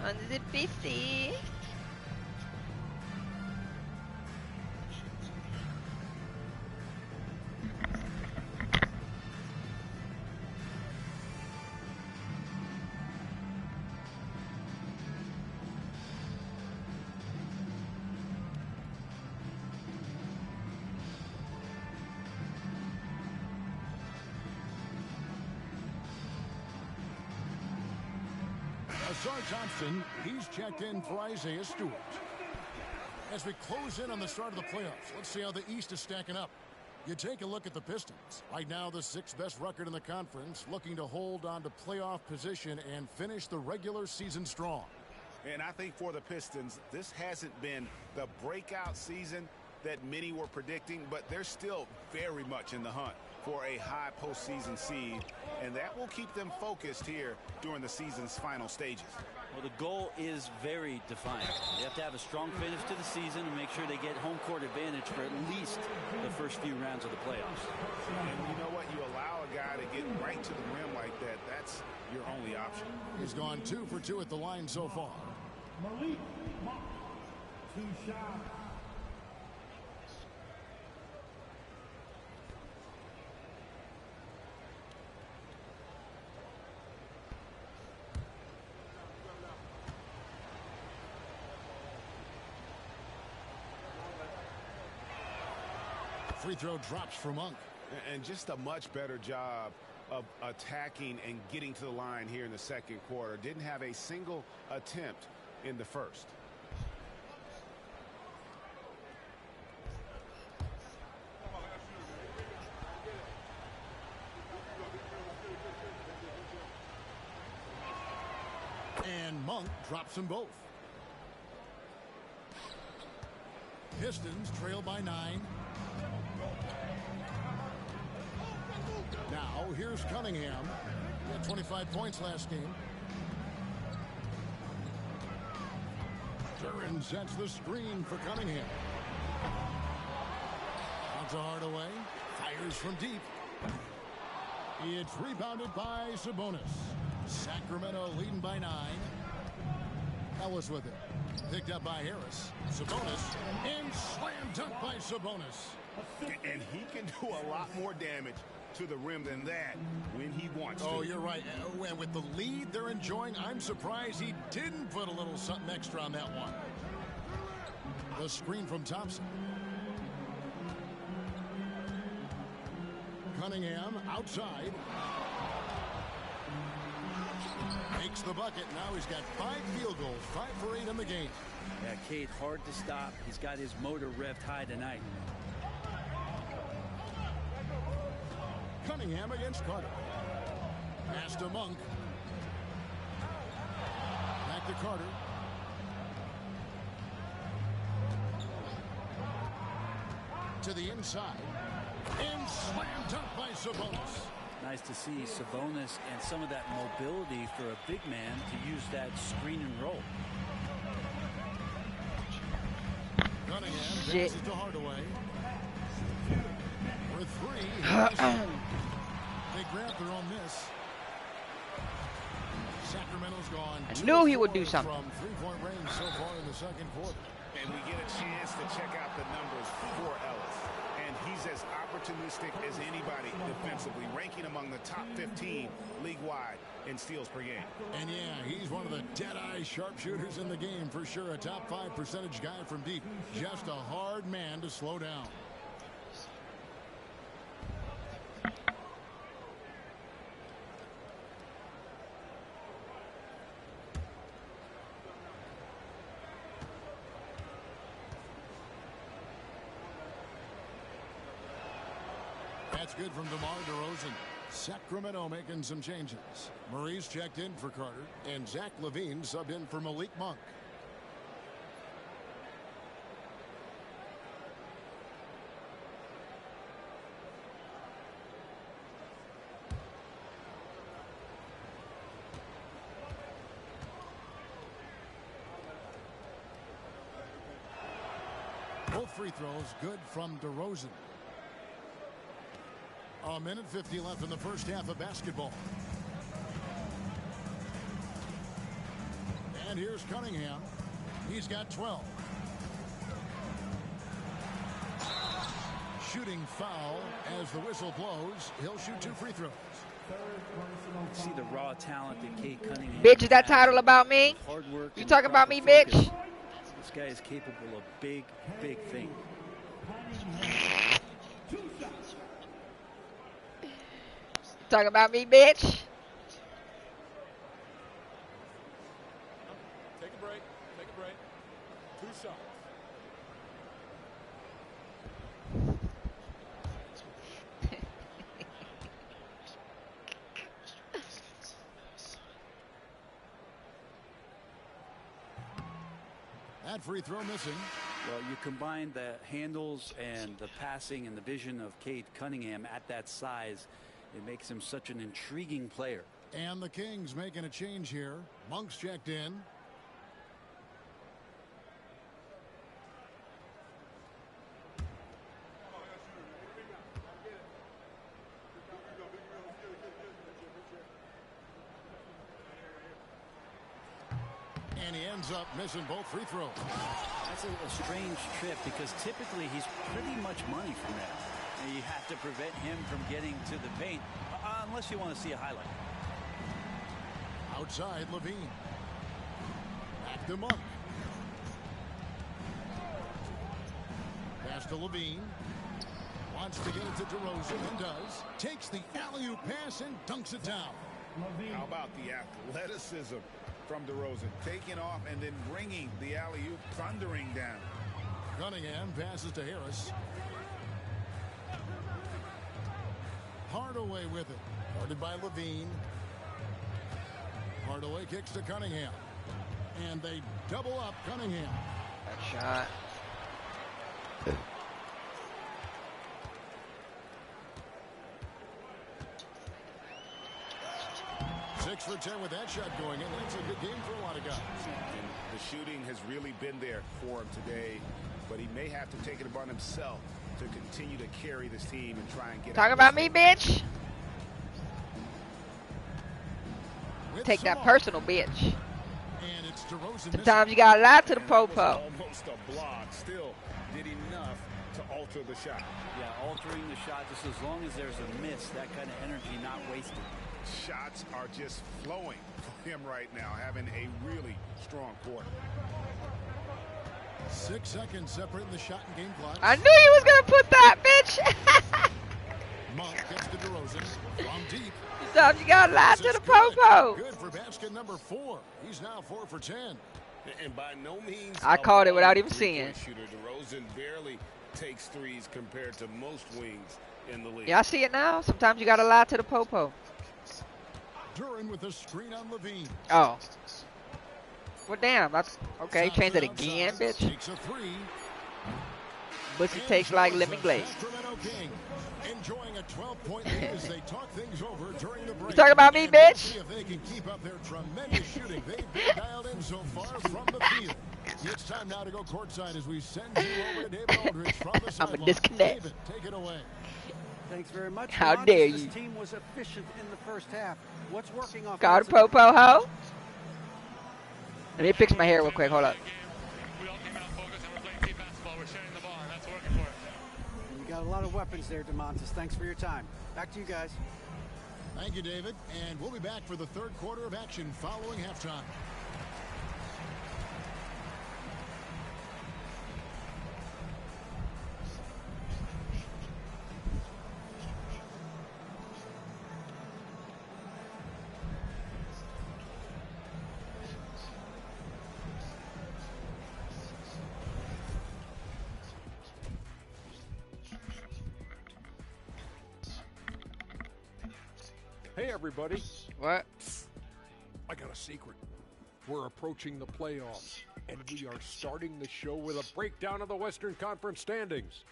On the PC. Asar Thompson, he's checked in for Isaiah Stewart. As we close in on the start of the playoffs, let's see how the East is stacking up. You take a look at the Pistons. Right now, the 6th best record in the conference, looking to hold on to playoff position and finish the regular season strong. And I think for the Pistons, this hasn't been the breakout season that many were predicting, but they're still very much in the hunt for a high postseason seed, and that will keep them focused here during the season's final stages. Well, the goal is very defined. They have to have a strong finish to the season and make sure they get home court advantage for at least the first few rounds of the playoffs. And you know what? You allow a guy to get right to the rim like that. That's your only option. He's gone 2 for 2 at the line so far. Malik Monk, 2 shots. Free throw drops for Monk. And just a much better job of attacking and getting to the line here in the second quarter. Didn't have a single attempt in the first. And Monk drops them both. Pistons trail by 9. Now here's Cunningham. He had 25 points last game. Duran sets the screen for Cunningham. Counts a Hardaway. Fires from deep. It's rebounded by Sabonis. Sacramento leading by 9. Ellis with it. Picked up by Harris. Sabonis. And slam dunk by Sabonis. And he can do a lot more damage to the rim than that when he wants to. Oh, you're right. And with the lead they're enjoying, I'm surprised he didn't put a little something extra on that one. The screen from Thompson. Cunningham outside. Makes the bucket. Now he's got 5 field goals, 5 for 8 in the game. Yeah, Cade, hard to stop. He's got his motor revved high tonight. Cunningham against Carter. Pass to Monk. Back to Carter. To the inside. And slam dunk by Sabonis. Nice to see Sabonis and some of that mobility for a big man to use that screen and roll. Cunningham passes to Hardaway. For 3. They grabbed their own miss. Sacramento's gone. I knew he would do something. From 3-point range so far in the second quarter. And we get a chance to check out the numbers for Ellis. And he's as opportunistic as anybody defensively, ranking among the top 15 league-wide in steals per game. And yeah, he's one of the dead-eye sharpshooters in the game for sure. A top 5 percentage guy from deep. Just a hard man to slow down. That's good from DeMar DeRozan. Sacramento making some changes. Murray's checked in for Carter, and Zach LaVine subbed in for Malik Monk. Both free throws good from DeRozan. A minute 50 left in the first half of basketball. And here's Cunningham. He's got 12. Shooting foul as the whistle blows. He'll shoot 2 free throws. See the raw talent that Cade Cunningham. Bitch, is that title about me? Hard work. You talking about me, bitch? This guy is capable of big, big things. Talking about me, bitch? Take a break. Take a break. 2 shots. That free throw missing. Well, you combine the handles and the passing and the vision of Cade Cunningham at that size, it makes him such an intriguing player. And the Kings making a change here. Monk's checked in. And he ends up missing both free throws. That's a strange trip because typically he's pretty much money from that. And you have to prevent him from getting to the paint unless you want to see a highlight. Outside, Levine. Back to Monk. Pass to Levine. Wants to get it to DeRozan and does. Takes the alley-oop pass and dunks it down. How about the athleticism from DeRozan? Taking off and then bringing the alley-oop thundering down. Cunningham passes to Harris. Hardaway with it. Guarded by Levine. Hardaway kicks to Cunningham. And they double up Cunningham. That shot. 6 for 10 with that shot going in. That's a good game for a lot of guys. And the shooting has really been there for him today, but he may have to take it upon himself to continue to carry this team and try and get. Talk about me, bitch. Take that personal, bitch. And it's DeRozan. Sometimes you gotta lie to the po-po. Almost a block. Still did enough to alter the shot. Yeah, altering the shot just as long as there's a miss, that kind of energy not wasted. Shots are just flowing for him right now, having a really strong quarter. 6 seconds separating the shot and game clock. I knew he was gonna put that, bitch. Monk gets to DeRozan from deep. Sometimes you gotta lie to the po-po. Good for basket number 4. He's now 4 for 10. And by no means I called it without even seeing. Shooter DeRozan barely takes threes compared to most wings in the league. Y'all see it now? Sometimes you gotta lie to the po-po. Duran with a screen on Levine. Oh. Well, damn. That's okay. Change it again, bitch. Takes a 3. Pussy tastes like lemon glaze. Sacramento King enjoying a 12-point lead as they talk things over during the break. You talking about me, bitch? See if they can keep up their tremendous shooting. They've been dialed in so far from the field. It's time now to go courtside as we send you over to David Aldridge from the sideline. I'm a disconnect. David, take it away. Thanks very much. How Ron. dare This you. team was efficient in the first half. What's working offensively? Got a po-po, ho? Let me fix my hair real quick. Hold up. We all came out focused and we're playing team basketball. We're sharing the ball, and that's working for us. You got a lot of weapons there, DeMontis. Thanks for your time. Back to you guys. Thank you, David. And we'll be back for the third quarter of action following halftime. Hey, everybody. What? I got a secret. We're approaching the playoffs, and we are starting the show with a breakdown of the Western Conference standings.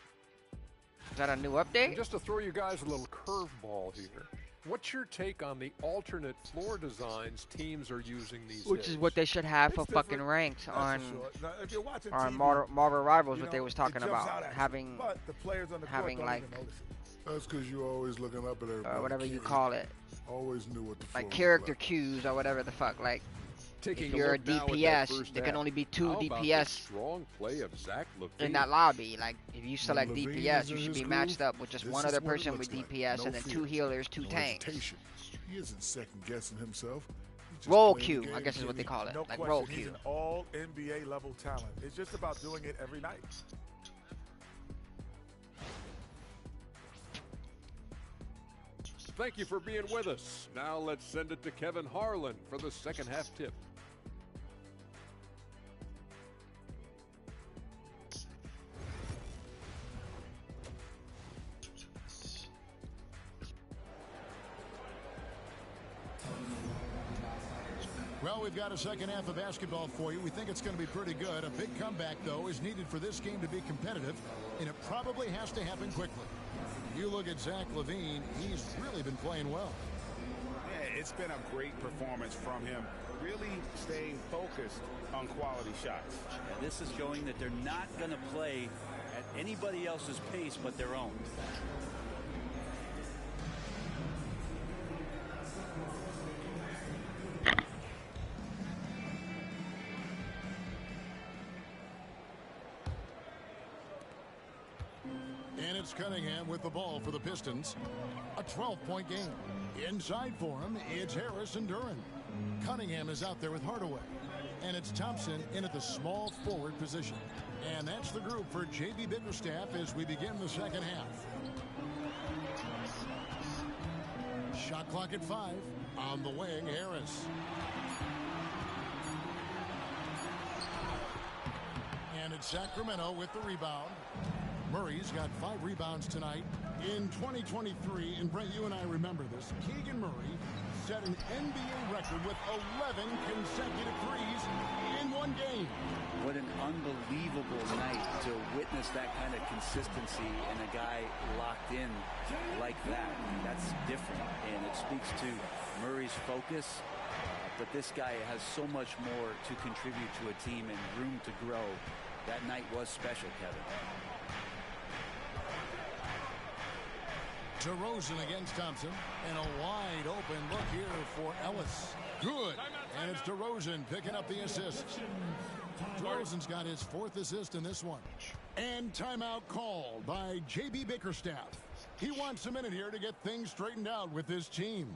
Is that a new And update? just to throw you guys a little curveball here, what's your take on the alternate floor designs teams are using these Which days? is what they should have for It's fucking different, ranks that's on for sure. Now, if you're watching on TV, Marvel Rivals. you What they know, was it talking jumps about out at you. having But the players on the court having don't like even notice it. That's because you're always looking up at everybody. whatever you call it, Always knew what the like floor character was cues or whatever the fuck. Like Taking if you're a look now at that DPS, first there can half. only be 2 How about the DPS strong play of Zach LaVine? in that lobby. Like if you select Levine DPS, is you in should his be groove. matched up with just This one is other what it person looks with like. DPS No and then fear, 2 healers, 2 no tanks. hesitation. He isn't second guessing himself. He's just Roll playing the queue, I game guess is what they he call it. No Like question, roll he's queue. an all NBA level talent. It's just about doing it every night. Thank you for being with us. Now let's send it to Kevin Harlan for the second half tip. Well, we've got a second half of basketball for you. We think it's going to be pretty good. A big comeback, though, is needed for this game to be competitive, and it probably has to happen quickly. You look at Zach LaVine, he's really been playing well. Yeah, It's been a great performance from him, really staying focused on quality shots. And this is showing that they're not going to play at anybody else's pace but their own. And it's Cunningham with the ball for the Pistons. A 12-point game. Inside for him, it's Harris and Duran. Cunningham is out there with Hardaway. And it's Thompson in at the small forward position. And that's the group for J.B. Bickerstaff as we begin the second half. Shot clock at 5. On the wing, Harris. And it's Sacramento with the rebound. Murray's got 5 rebounds tonight. In 2023, and Brent, you and I remember this, Keegan Murray set an NBA record with 11 consecutive threes in one game. What an unbelievable night to witness that kind of consistency and a guy locked in like that. That's different, and it speaks to Murray's focus. But this guy has so much more to contribute to a team and room to grow. That night was special, Kevin. DeRozan against Thompson, and a wide open look here for Ellis. Good, and it's DeRozan picking up the assist. DeRozan's got his 4th assist in this one. And timeout called by J.B. Bickerstaff. He wants a minute here to get things straightened out with his team.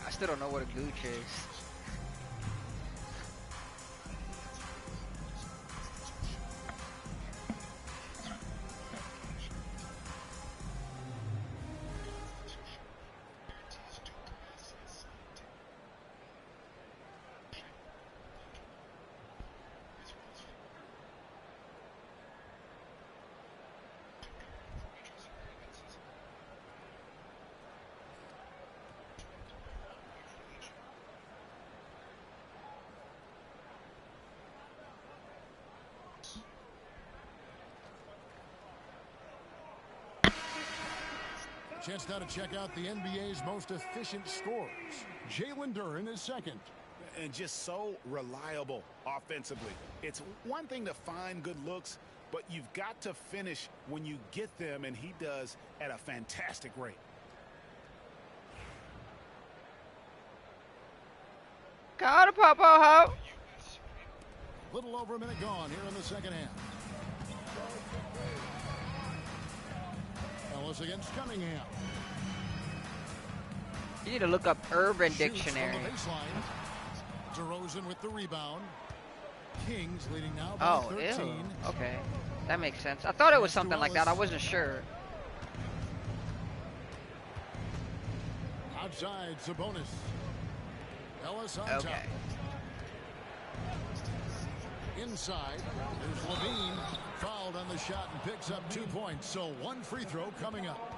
I still don't know what a gooch is. Chance now to check out the NBA's most efficient scorers. Jalen Duran is second. And just so reliable offensively. It's one thing to find good looks, but you've got to finish when you get them, and he does at a fantastic rate. Got a pop ho. Little over a minute gone here in the second half. Ellis against Cunningham. You need to look up Urban Dictionary. From the baseline. DeRozan with the rebound. Kings leading now by 13. Ew. Okay, that makes sense. I thought it was something like that. I wasn't sure. Outside, Sabonis. Ellis on top. Inside, there's Levine, fouled on the shot and picks up 2 points. So 1 free throw coming up.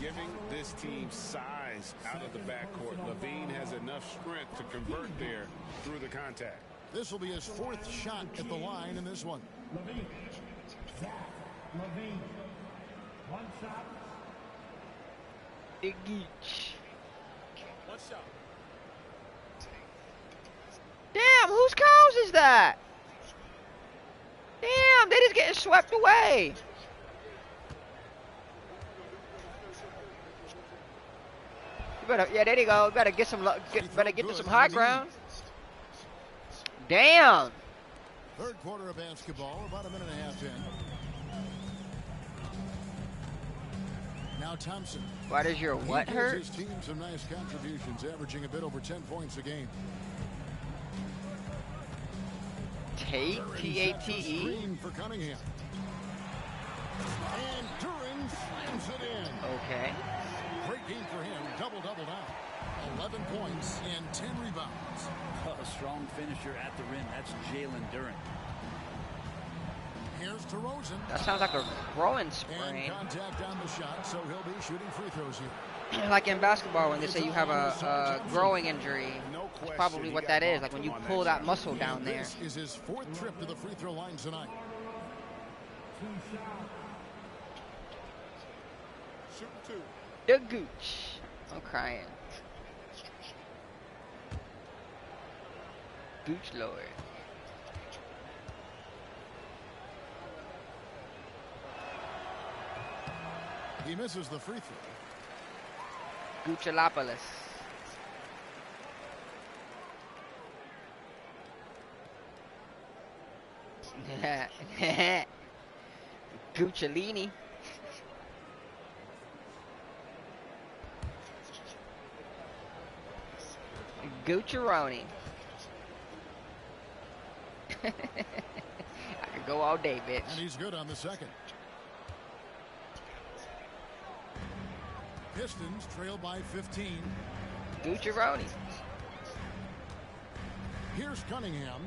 Giving this team size out of the backcourt. Levine has enough strength to convert there through the contact. This will be his 4th shot at the line in this one. Levine. Levine. 1 shot. Big Geach. 1 shot. Damn, whose calls is that? Damn, they just getting swept away. You better, yeah, there you go. Better get some, better get to some high ground. Damn. 3rd quarter of basketball, about a minute and a half in. Now Thompson. Why does your what He hurt? gives his team some nice contributions, averaging a bit over 10 points a game. Tate? T-A-T-E? Screen for Cunningham. And Duran slams it in. Okay. Great game for him. Double-double now. 11 points and 10 rebounds. A strong finisher at the rim. That's Jalen Duran. Here's to Rosen. That sounds like a growing sprain. And contact on the shot, so he'll be shooting free throws here. Like in basketball, when they say you have a growing injury, that's probably what that is. Like when you pull that muscle down there. This is his 4th trip to the free throw line tonight. Shoot 2. The gooch. I'm crying. Gooch Lord. He misses the free throw. Goochalopolis. Gucciolini. Gucciaroni. I could go all day, bitch. And he's good on the second. Pistons trail by 15. Gucciaroni. Here's Cunningham.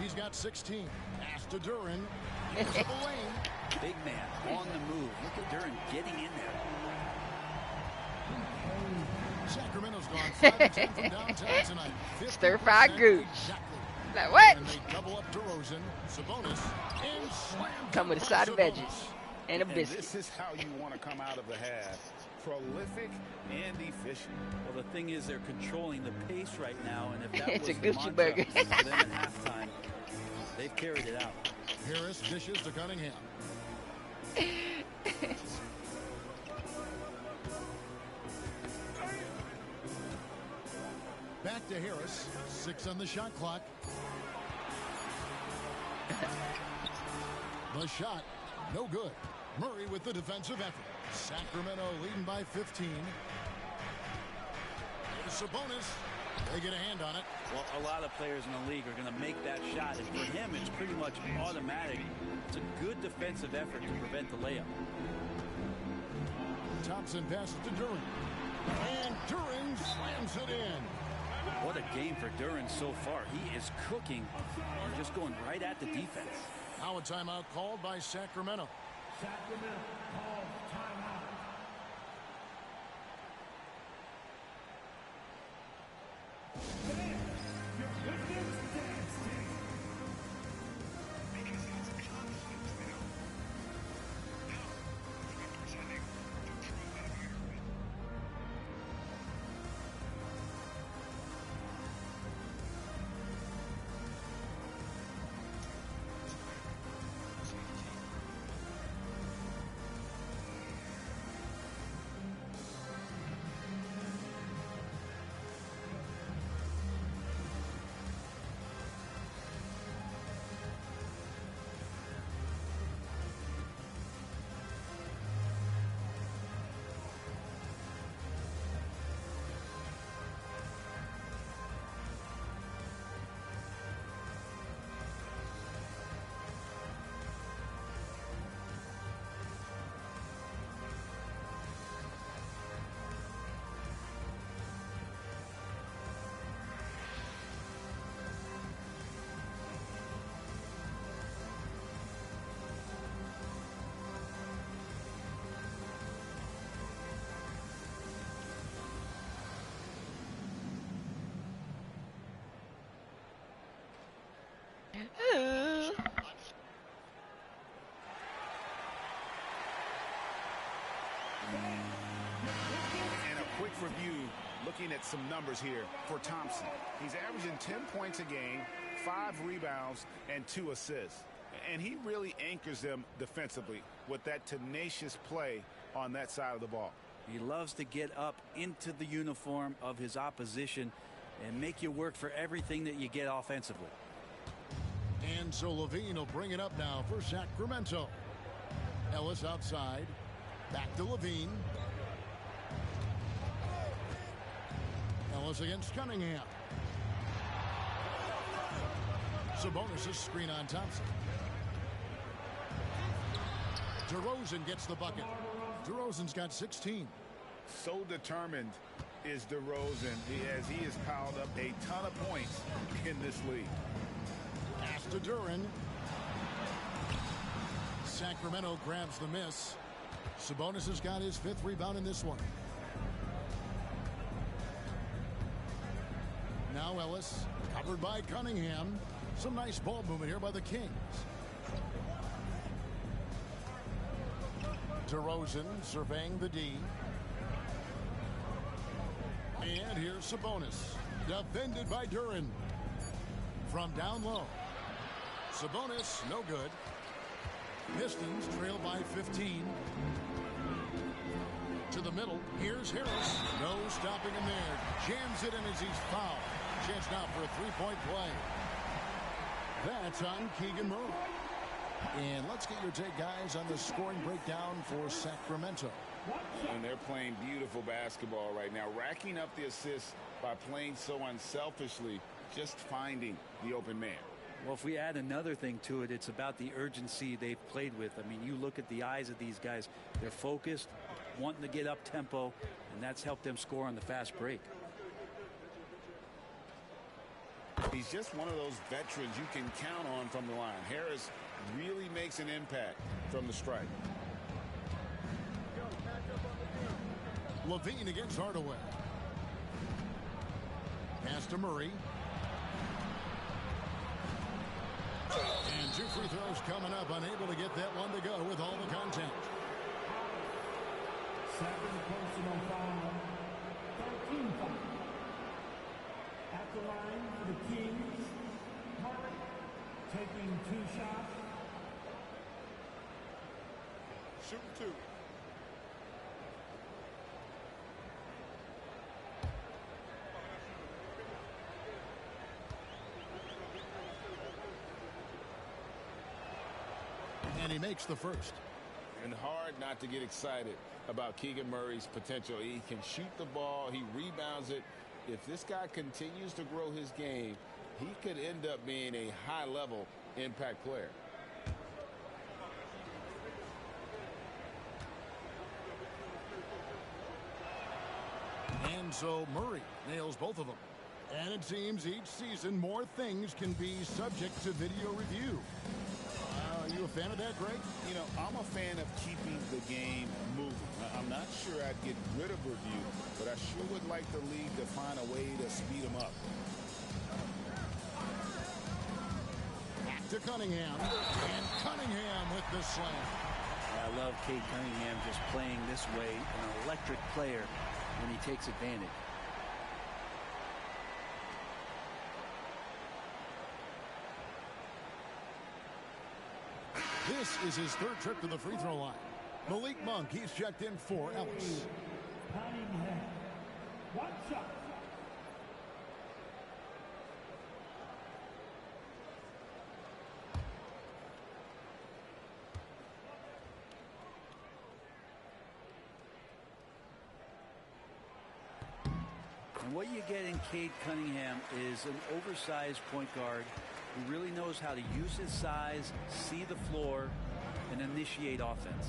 He's got 16. Pass to Duran. Into the lane. Big man on the move. Look at Duran getting in there. Sacramento's gone 5 of 10 from downtown tonight. Stir-fry gooch. Exactly. Like what? And they double up to Rosen. Sabonis. And slam. Come with a side of veggies. And a And biscuit. this is how you want to come out of the half. Prolific and efficient. Well, the thing is, they're controlling the pace right now, and if that It's was a the Gucci mantra burger. for them at halftime, they've carried it out. Harris dishes to Cunningham. Back to Harris. 6 on the shot clock. The shot, no good. Murray with the defensive effort. Sacramento leading by 15. Sabonis. They get a hand on it. Well, a lot of players in the league are going to make that shot, and for him, it's pretty much automatic. It's a good defensive effort to prevent the layup. Thompson passes to Duran. And Duran slams it in. What a game for Duran so far. He is cooking and just going right at the defense. Now a timeout called by Sacramento. Sacramento calls timeout. And a quick review, looking at some numbers here for Thompson. He's averaging 10 points a game, 5 rebounds, and 2 assists. And he really anchors them defensively with that tenacious play on that side of the ball. He loves to get up into the uniform of his opposition and make you work for everything that you get offensively. And so Levine will bring it up now for Sacramento. Ellis outside. Back to Levine. Ellis against Cunningham. Sabonis' screen on Thompson. DeRozan gets the bucket. DeRozan's got 16. So determined is DeRozan as he has piled up a ton of points in this league. Pass to Duren. Sacramento grabs the miss. Sabonis has got his 5th rebound in this one. Now Ellis, covered by Cunningham. Some nice ball movement here by the Kings. DeRozan surveying the D. And here's Sabonis. Defended by Duren. From down low. Sabonis, no good. Pistons trail by 15. To the middle. Here's Harris. No stopping him there. Jams it in as he's fouled. Chance now for a 3-point play. That's on Keegan Murray. And let's get your take, guys, on the scoring breakdown for Sacramento. And they're playing beautiful basketball right now, racking up the assists by playing so unselfishly, just finding the open man. Well, if we add another thing to it, it's about the urgency they've played with. I mean, you look at the eyes of these guys. They're focused, wanting to get up tempo, and that's helped them score on the fast break. He's just one of those veterans you can count on from the line. Harris really makes an impact from the strike. Levine against Hardaway. Pass to Murray. And 2 free throws coming up. Unable to get that one to go with all the contact. Second personal foul. 13 foul. At the line for the Kings, Murray taking 2 shots. Shooting 2. And he makes the first. And hard not to get excited about Keegan Murray's potential. He can shoot the ball. He rebounds it. If this guy continues to grow his game, he could end up being a high-level impact player. And so Murray nails both of them. And it seems each season more things can be subject to video review. Are you a fan of that, Greg? You know, I'm a fan of keeping the game moving. I'm not sure I'd get rid of review, but I sure would like the league to find a way to speed them up. Back to Cunningham. And Cunningham with the slam. I love Cade Cunningham just playing this way, an electric player when he takes advantage. This is his 3rd trip to the free throw line. Malik Monk, he's checked in for Ellis. Cunningham. 1 shot. And what you get in Cade Cunningham is an oversized point guard who really knows how to use his size, see the floor, and initiate offense.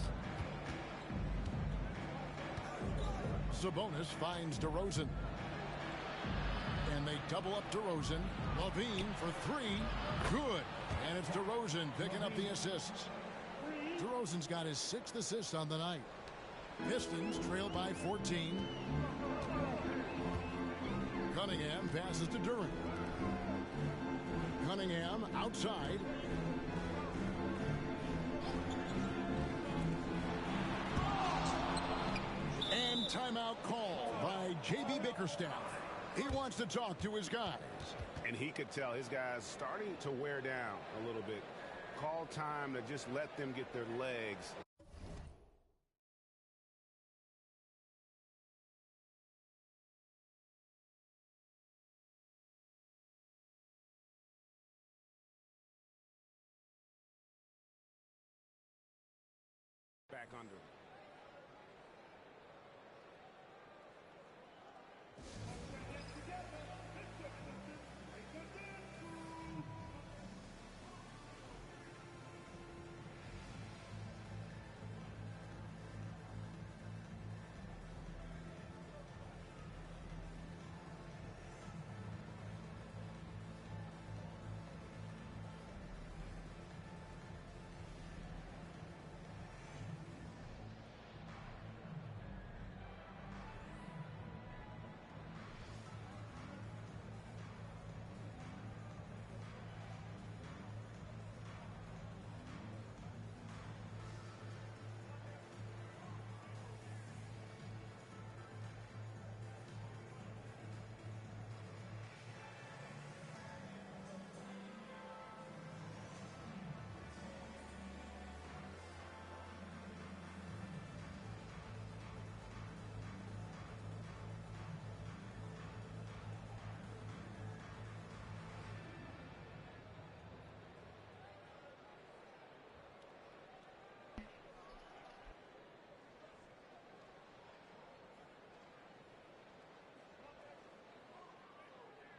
Sabonis finds DeRozan. And they double up DeRozan. Levine for 3. Good. And it's DeRozan picking up the assists. DeRozan's got his 6th assist on the night. Pistons trail by 14. Cunningham passes to Duren. Cunningham outside. And timeout call by J.B. Bickerstaff. He wants to talk to his guys. And he could tell his guys starting to wear down a little bit. Call time to just let them get their legs. Back under.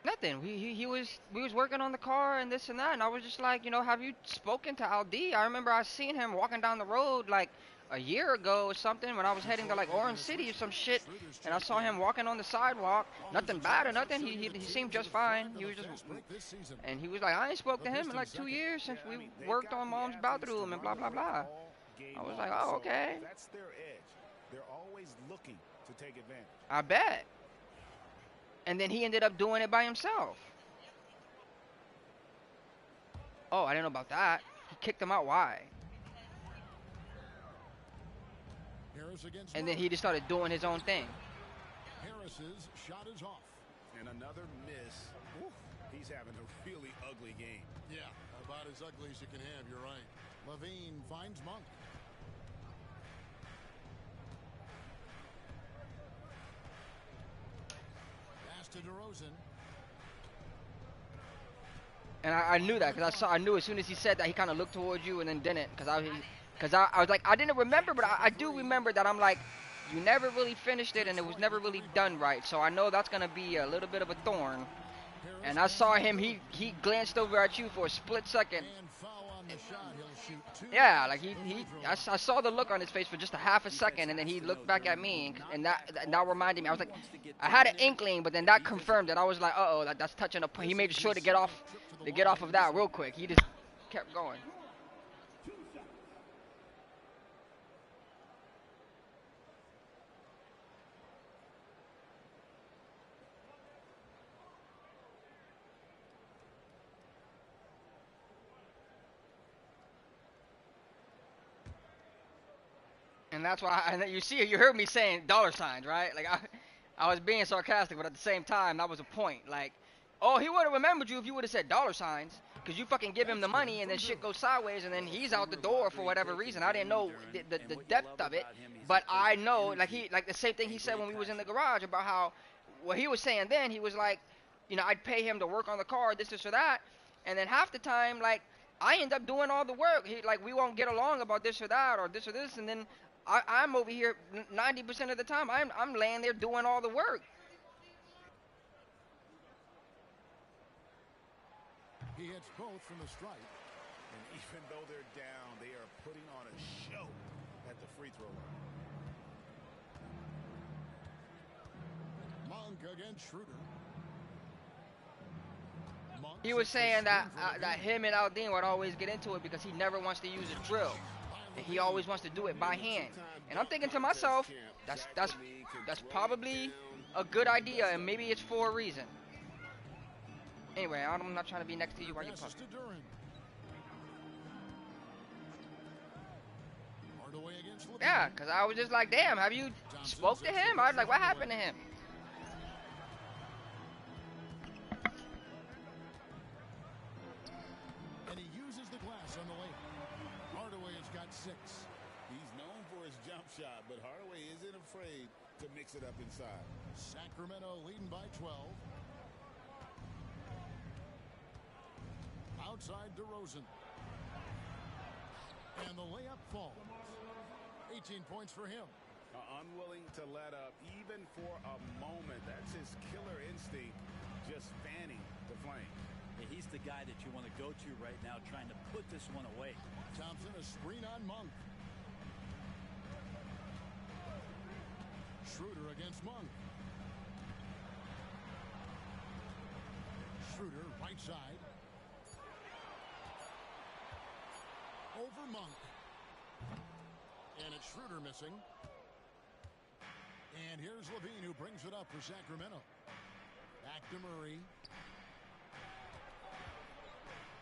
Nothing. We was working on the car and this and that, and I was just like, you know, have you spoken to Aldi? I remember I seen him walking down the road like a year ago or something when I was heading to like Orange City or some shit, and I saw him walking on the sidewalk. Nothing bad or nothing. He seemed just fine. He was just, and he was like, I ain't spoke to him in like 2 years since we worked on Mom's bathroom and blah blah blah. I was like, oh, okay. That's their edge. They're always looking to take advantage. I bet. And then he ended up doing it by himself. Oh, I didn't know about that. He kicked him out. Why? And then he just started doing his own thing. Harris's shot is off. And another miss. Oof, he's having a really ugly game. Yeah, about as ugly as you can have. You're right. Levine finds Monk. Pass to DeRozan. And I knew that because I knew as soon as he said that he kind of looked towards you and then didn't because I was like I didn't remember, but I do remember that I'm like, you never really finished it and it was never really done right, so I know that's gonna be a little bit of a thorn. And I saw him, he glanced over at you for a split second. Yeah, like I saw the look on his face for just a half a second, and then he looked back at me, and that reminded me. I was like, I had an inkling, but then that confirmed it. I was like, uh-oh, that's touching a point. He made sure to get off of that real quick. He just kept going. And that's why, and you see, you heard me saying dollar signs, right? Like, I was being sarcastic, but at the same time, that was a point. Like, oh, he would have remembered you if you would have said dollar signs, because you fucking give him the money, and then shit goes sideways, and then he's out the door for whatever reason. I didn't know the depth of it, but I know, like the same thing he said when we was in the garage about how, what he was saying then, he was like, you know, I'd pay him to work on the car, this or that, and then half the time, like, I end up doing all the work. Like, we won't get along about this or that, or this, and then I'm over here 90% of the time. I'm laying there doing all the work. He hits both from the stripe. And even though they're down, they are putting on a show at the free throw line. Monk against Schroeder. He was saying that him and Aldine would always get into it because he never wants to use a drill. And he always wants to do it by hand. And I'm thinking to myself, that's probably a good idea, and maybe it's for a reason. Anyway, I'm not trying to be next to you while you puck. Yeah, because I was just like, damn, have you spoke to him? I was like, what happened to him? And he uses the glass on the lane. Hardaway has got 6. He's known for his jump shot, but Hardaway isn't afraid to mix it up inside. Sacramento leading by 12. Outside DeRozan. And the layup falls. 18 points for him. Unwilling to let up even for a moment. That's his killer instinct, just fanning the flame. He's the guy that you want to go to right now, trying to put this one away. Thompson, a screen on Monk. Schroeder against Monk. Schroeder, right side. Over Monk. And it's Schroeder missing. And here's Levine, who brings it up for Sacramento. Back to Murray.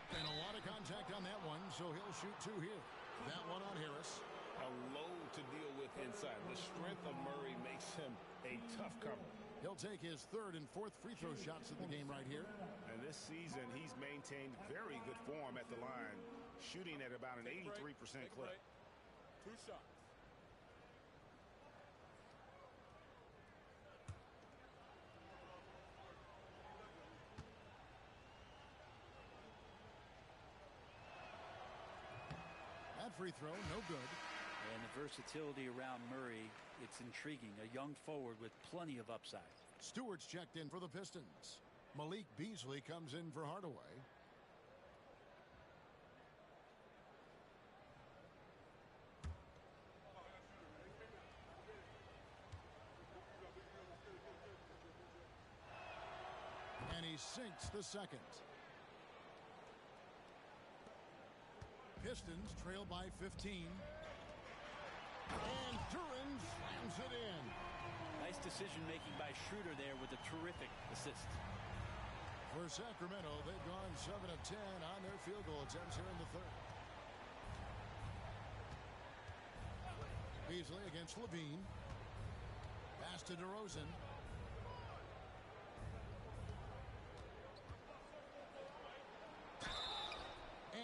And a lot of contact on that one, so he'll shoot 2 here. That one on Harris. A load to deal with inside. The strength of Murray makes him a tough cover. He'll take his 3rd and 4th free throw shots of the game right here. And this season, he's maintained very good form at the line, shooting at about an 83% clip. 2 shots. That free throw, no good. And the versatility around Murray, it's intriguing. A young forward with plenty of upside. Stewart's checked in for the Pistons. Malik Beasley comes in for Hardaway. And he sinks the second. Pistons trail by 15. And Duran slams it in. Nice decision making by Schroeder there with a terrific assist. For Sacramento, they've gone 7 of 10 on their field goal attempts here in the third. Beasley against Levine. Pass to DeRozan.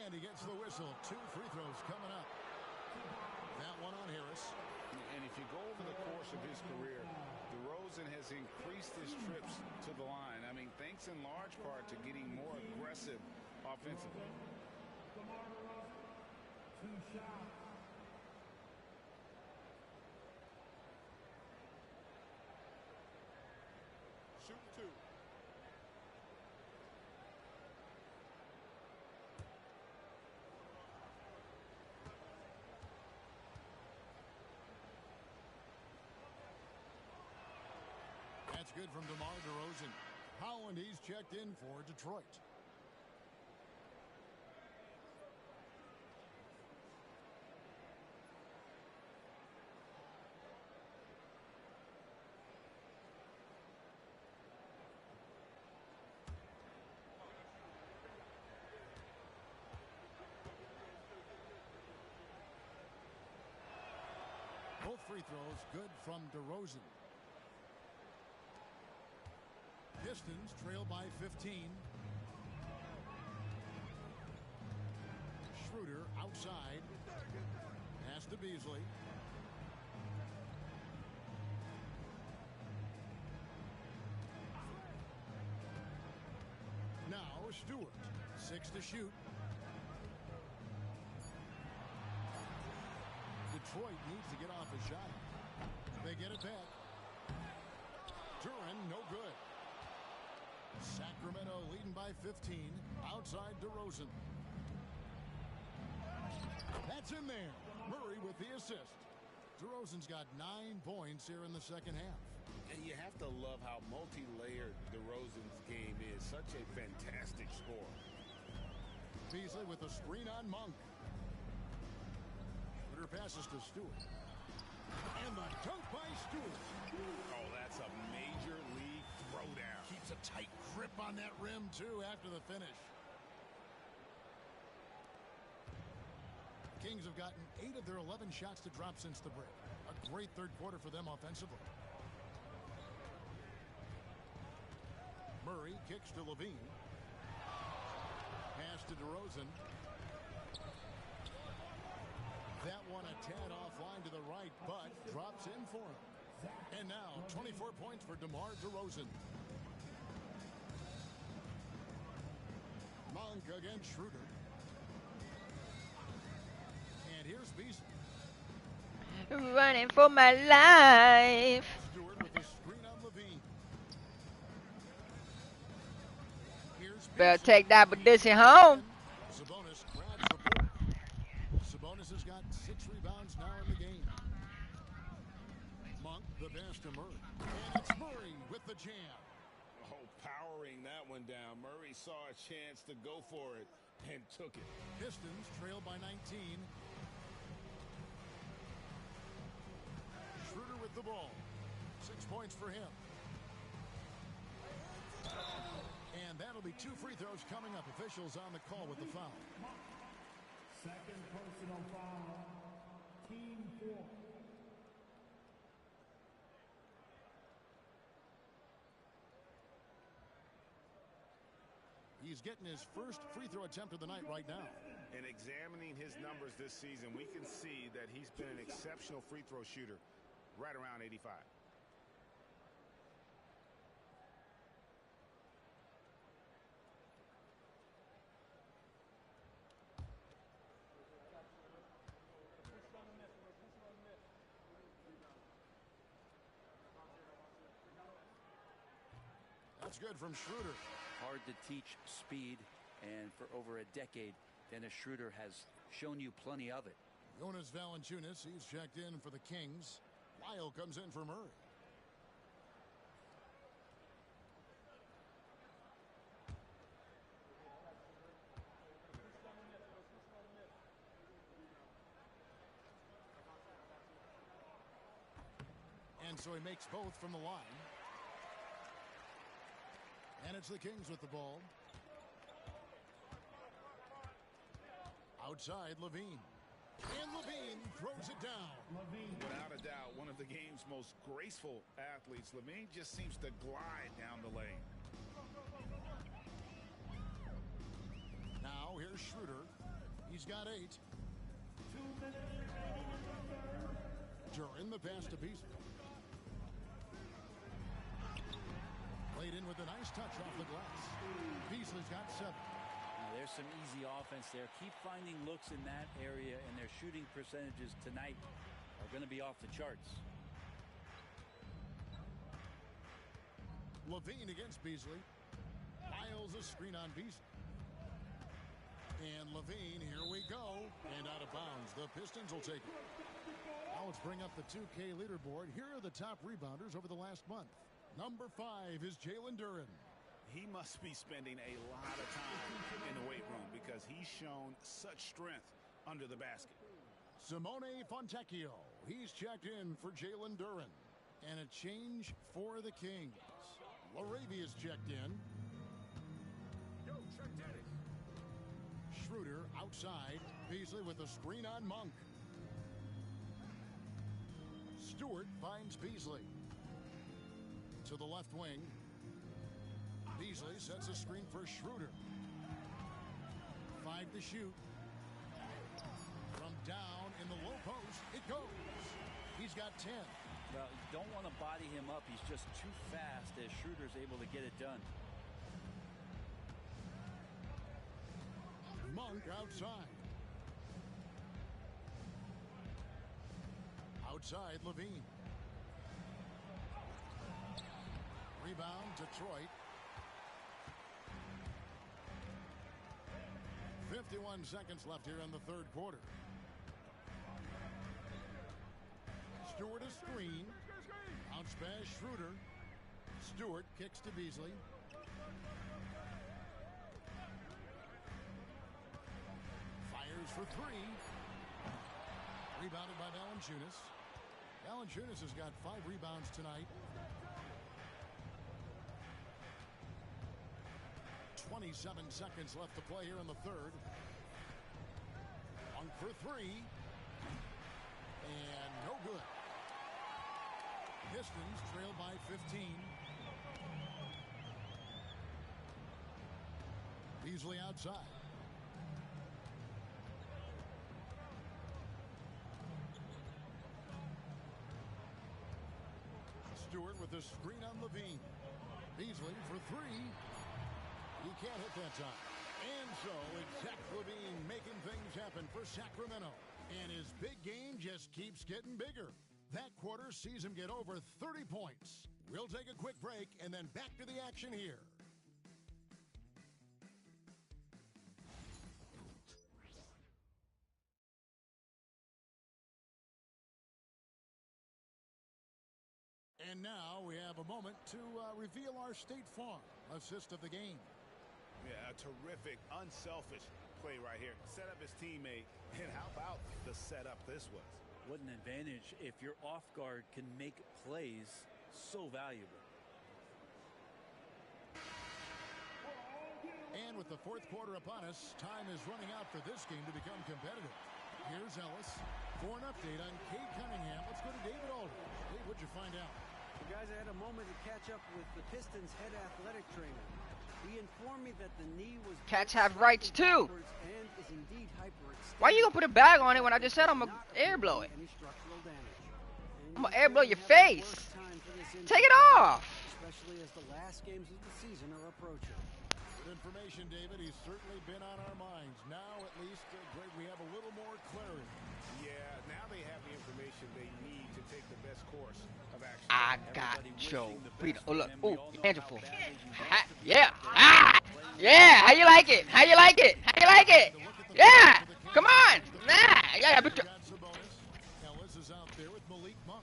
And he gets the whistle. 2 free throws coming up. That one on Harris. And if you go over the course of his career, DeRozan has increased his trips to the line. I mean, thanks in large part to getting more aggressive offensively. Shoot 2. That's good from DeMar DeRozan. Holland, he's checked in for Detroit. Both free throws good from DeRozan. Pistons trail by 15. Schroeder outside. Pass to Beasley. Now Stewart. 6 to shoot. Detroit needs to get off a shot. They get it back. Duran, no good. Sacramento leading by 15. Outside DeRozan. That's in there. Murray with the assist. DeRozan's got 9 points here in the second half. And you have to love how multi-layered DeRozan's game is. Such a fantastic score. Beasley with a screen on Monk. Schroeder passes to Stewart. And the dunk by Stewart. Oh, that's a major league throwdown. Keeps a tight grip on that rim, too, after the finish. Kings have gotten 8 of their 11 shots to drop since the break. A great third quarter for them offensively. Murray kicks to Levine. Pass to DeRozan. That one a tad offline to the right, but drops in for him. And now 24 points for DeMar DeRozan. Monk against Schroeder. And here's Beasley. Running for my life. Stewart with the screen on Levine. Here's Better take that Badissi home. Sabonis grabs the board. Sabonis has got 6 rebounds now in the game. Monk the pass to Murray. And it's Murray with the jam. Oh, powering that one down. Murray saw a chance to go for it and took it. Pistons trail by 19. Schroeder with the ball. 6 points for him. And that'll be 2 free throws coming up. Officials on the call with the foul. Second personal foul. Team 4. He's getting his first free throw attempt of the night right now. And examining his numbers this season, we can see that he's been an exceptional free throw shooter, right around 85. That's good from Schroeder. Hard to teach speed, and for over a decade, Dennis Schroeder has shown you plenty of it. Jonas Valanciunas, he's checked in for the Kings. Lyle comes in for Murray. And so he makes both from the line. And it's the Kings with the ball. Outside, Levine. And Levine throws it down. Without a doubt, one of the game's most graceful athletes. Levine just seems to glide down the lane. Now here's Schroeder. He's got 8. 2 minutes remaining in the third. During the pass to Beasley. Played in with a nice touch off the glass. Beasley's got 7. Now, there's some easy offense there. Keep finding looks in that area, and their shooting percentages tonight are going to be off the charts. Levine against Beasley. Miles a screen on Beasley. And Levine, here we go. And out of bounds. The Pistons will take it. Now let's bring up the 2K leaderboard. Here are the top rebounders over the last month. Number 5 is Jalen Duren. He must be spending a lot of time in the weight room because he's shown such strength under the basket. Simone Fontecchio. He's checked in for Jalen Duren. And a change for the Kings. Laravia's checked in. Schroeder outside. Beasley with a screen on Monk. Stewart finds Beasley. To the left wing. Beasley sets a screen for Schroeder. 5 to shoot. From down in the low post, it goes. He's got 10. Well, you don't want to body him up. He's just too fast as Schroeder's able to get it done. Monk outside. Outside, Levine. Rebound, Detroit. 51 seconds left here in the third quarter. Stewart a screen. Bounce pass, Schroeder. Stewart kicks to Beasley. Fires for 3. Rebounded by Valanciunas. Valanciunas has got 5 rebounds tonight. 27 seconds left to play here in the third. Monk for 3. And no good. Pistons trail by 15. Beasley outside. Stewart with the screen on Levine. Beasley for 3. He can't hit that time. And so it's Zach LaVine making things happen for Sacramento. And his big game just keeps getting bigger. That quarter sees him get over 30 points. We'll take a quick break and then back to the action here. And now we have a moment to reveal our State Farm assist of the game. Yeah, a terrific, unselfish play right here. Set up his teammate. And how about the setup this was? What an advantage if your off guard can make plays so valuable. And with the fourth quarter upon us, time is running out for this game to become competitive. Here's Ellis for an update on Cade Cunningham. Let's go to David Aldridge. Dave, what'd you find out? Well, guys, I had a moment to catch up with the Pistons head athletic trainer. He informed me that the knee was Cats have rights too. And is indeed hyperextended. Why you gonna put a bag on it when I just said I'm gonna air blow it? I'm gonna air blow your face. Take it off. Especially as the last games of the season are approaching. Good information, David. He's certainly been on our minds. Now, at least, Greg, we have a little more clarity. Yeah, now they have the information they need to take the best course of action. I got Joe Frito. Oh, look. Oh, handful. Yeah. Ah! Yeah. How you like it? How you like it? How you like it? Yeah. Come on. Nah. Yeah. Ellis is out there with Malik Monk.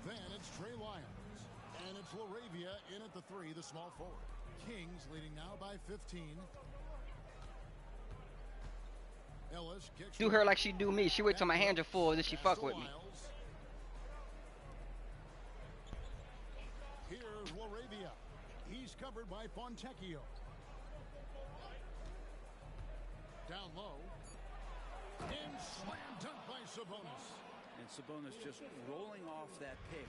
Then it's Trey Lyons. And it's Laravia in at the 3, the small forward. Kings leading now by 15. Ellis kicks. Do her like she do me. She wait till my hands are full, then she fuck with me. Here's Laravia. He's covered by Fontecchio. Down low. And slam dunk by Sabonis. And Sabonis just rolling off that pick,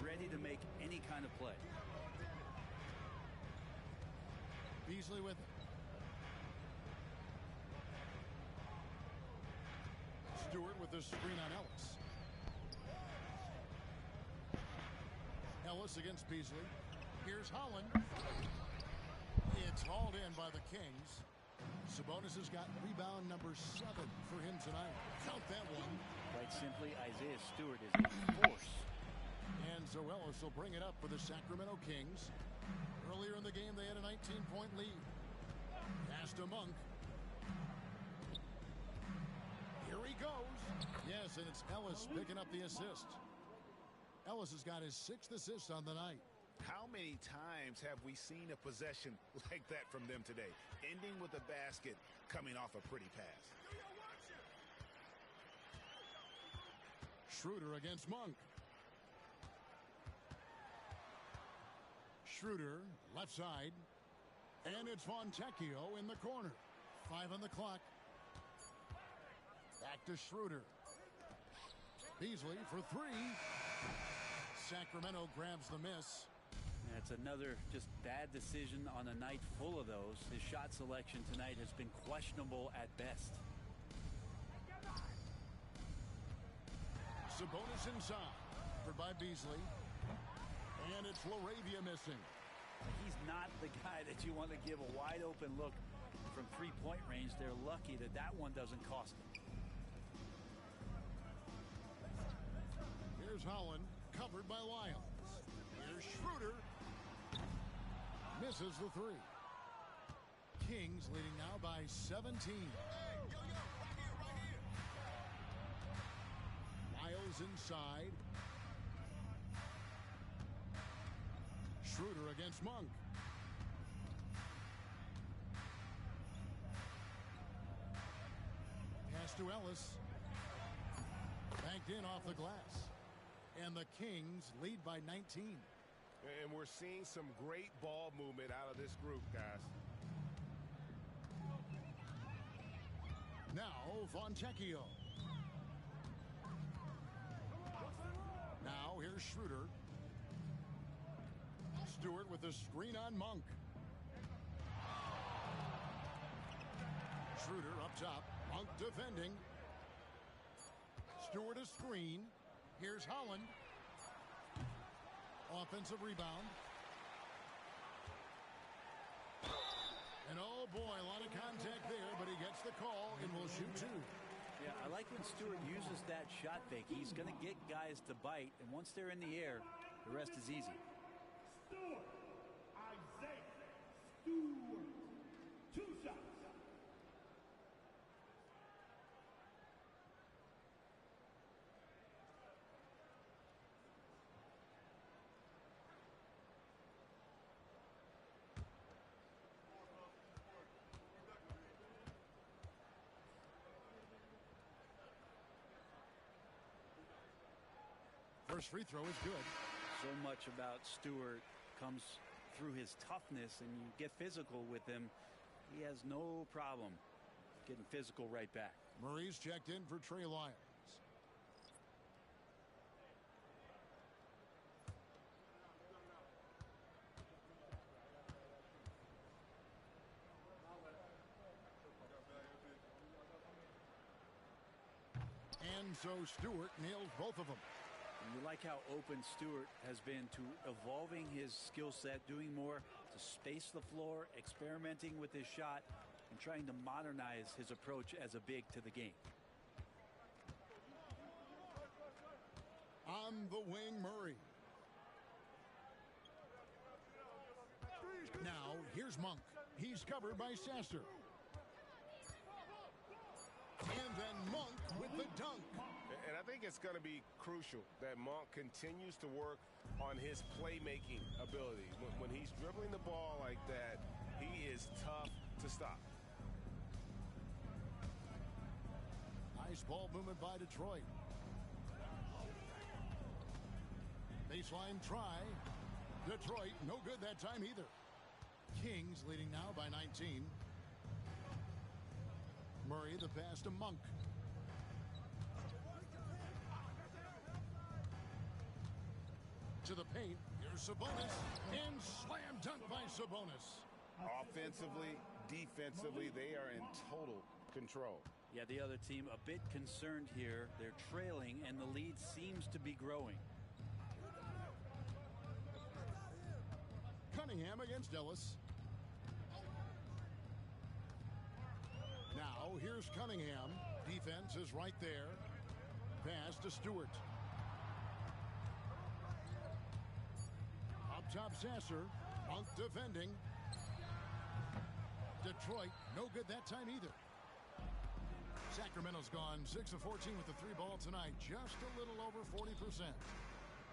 ready to make any kind of play. Beasley with it. Stewart with the screen on Ellis. Ellis against Beasley. Here's Holland. It's hauled in by the Kings. Sabonis has got rebound number 7 for him tonight. Count that one. Quite simply, Isaiah Stewart is a force. And so Ellis will bring it up for the Sacramento Kings. Earlier in the game, they had a 19-point lead. Pass to Monk. Here he goes. Yes, and it's Ellis picking up the assist. Ellis has got his 6th assist on the night. How many times have we seen a possession like that from them today? Ending with a basket, coming off a pretty pass. Schroeder against Monk. Schroeder, left side. And it's Fontecchio in the corner. 5 on the clock. Back to Schroeder. Beasley for 3. Sacramento grabs the miss. That's another just bad decision on a night full of those. His shot selection tonight has been questionable at best. Sabonis inside. Covered by Beasley. And it's Laravia missing. He's not the guy that you want to give a wide open look from 3-point range. They're lucky that that one doesn't cost them. Here's Holland, covered by Lyons. Here's Schroeder. Misses the 3. Kings leading now by 17. Lyles inside. Schroeder against Monk. Pass to Ellis. Banked in off the glass. And the Kings lead by 19. And we're seeing some great ball movement out of this group, guys. Now, Fontecchio. Now, here's Schroeder. Stewart with the screen on Monk. Schroeder up top. Monk defending. Stewart a screen. Here's Holland. Offensive rebound. And oh boy, a lot of contact there, but he gets the call and will shoot 2. Yeah, I like when Stewart uses that shot fake. He's going to get guys to bite, and once they're in the air, the rest is easy. Stewart. Isaiah Stewart. 2 shots. First free throw is good. So much about Stewart comes through his toughness, and you get physical with him. He has no problem getting physical right back. Murray's checked in for Trey Lyons. And so Stewart nails both of them. And you like how open Stewart has been to evolving his skill set, doing more to space the floor, experimenting with his shot, and trying to modernize his approach as a big to the game. On the wing, Murray. Now, here's Monk. He's covered by Sasser. And then Monk with the dunk. And I think it's going to be crucial that Monk continues to work on his playmaking ability. When he's dribbling the ball like that, he is tough to stop. Nice ball movement by Detroit. Baseline try. Detroit, no good that time either. Kings leading now by 19. Murray, the pass to Monk. To the paint. Here's Sabonis. And slam dunk by Sabonis. Offensively, defensively, they are in total control. Yeah, the other team a bit concerned here. They're trailing, and the lead seems to be growing. Cunningham against Ellis. Now, here's Cunningham. Defense is right there. Pass to Stewart. Up top, Sasser. Monk defending. Detroit, no good that time either. Sacramento's gone 6 of 14 with the 3-ball tonight. Just a little over 40%.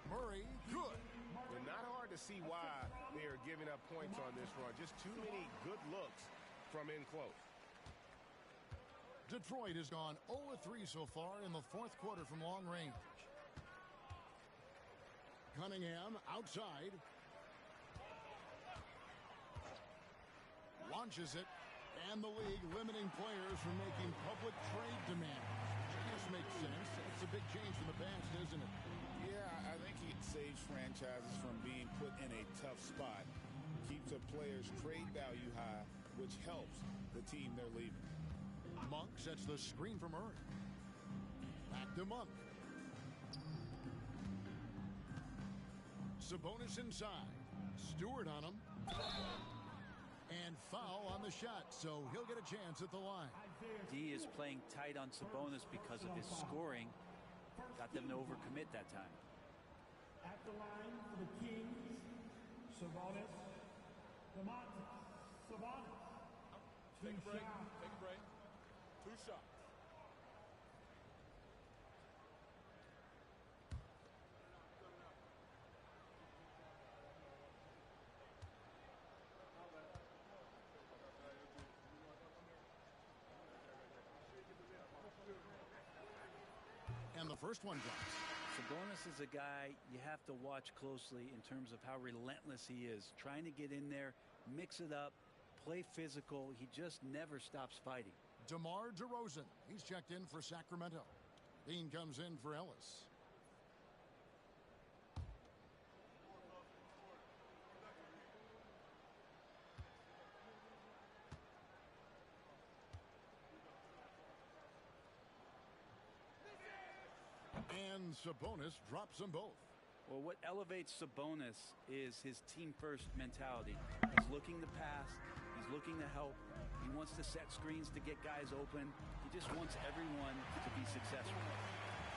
Murray, good. But not hard to see why they are giving up points on this run. Just too many good looks from in close. Detroit has gone 0 of 3 so far in the fourth quarter from long range. Cunningham outside. Launches it. And the league limiting players from making public trade demands. This makes sense. It's a big change from the past, isn't it? Yeah, I think it saves franchises from being put in a tough spot. Keeps a player's trade value high, which helps the team they're leaving. Monk sets the screen for Murray. Back to Monk. Sabonis inside. Stewart on him. And foul on the shot, so he'll get a chance at the line. D is playing tight on Sabonis because of his scoring. Got them to overcommit that time. At the line for the Kings, Sabonis. Sabonis. Take a break. Take a break. 2 shots. And the first one drops. Sabonis is a guy you have to watch closely in terms of how relentless he is. Trying to get in there, mix it up, play physical. He just never stops fighting. DeMar DeRozan. He's checked in for Sacramento. Dean comes in for Ellis. And Sabonis drops them both. Well, what elevates Sabonis is his team-first mentality. He's looking to pass. He's looking to help. He wants to set screens to get guys open. He just wants everyone to be successful.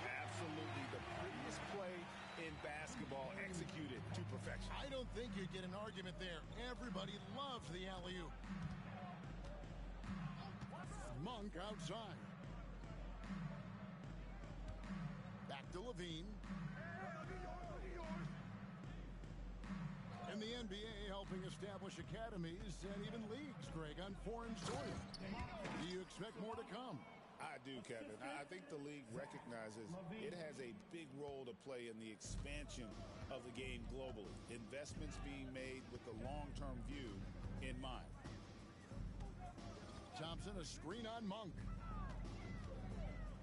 Absolutely the prettiest play in basketball, executed to perfection. I don't think you'd get an argument there. Everybody loves the alley-oop. Monk outside. Back to Levine. And the NBA helping establish academies and even leagues, Greg, on foreign soil. Do you expect more to come? I do, Kevin. I think the league recognizes it has a big role to play in the expansion of the game globally. Investments being made with the long-term view in mind. Thompson, a screen on Monk.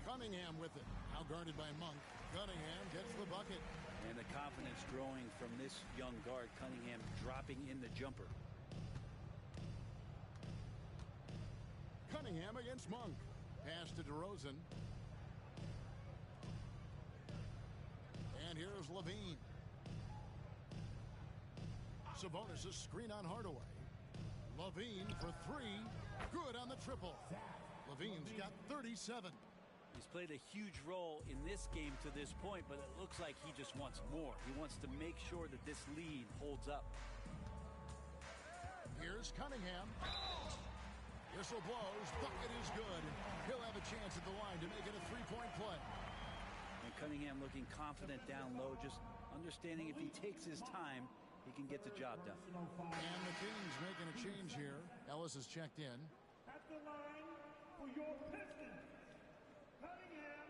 Cunningham with it. Now guarded by Monk. Cunningham gets the bucket. And the confidence growing from this young guard, Cunningham, dropping in the jumper. Cunningham against Monk. Pass to DeRozan. And here's Levine. Sabonis' screen on Hardaway. Levine for three. Good on the triple. Levine's got 37. He's played a huge role in this game to this point, but it looks like he just wants more. He wants to make sure that this lead holds up. Here's Cunningham. Whistle blows. Bucket is good. He'll have a chance at the line to make it a three-point play. And Cunningham looking confident down low, just understanding if he takes his time, he can get the job done. And the Kings making a change here. Ellis has checked in. At the line for your Pistons, Cunningham.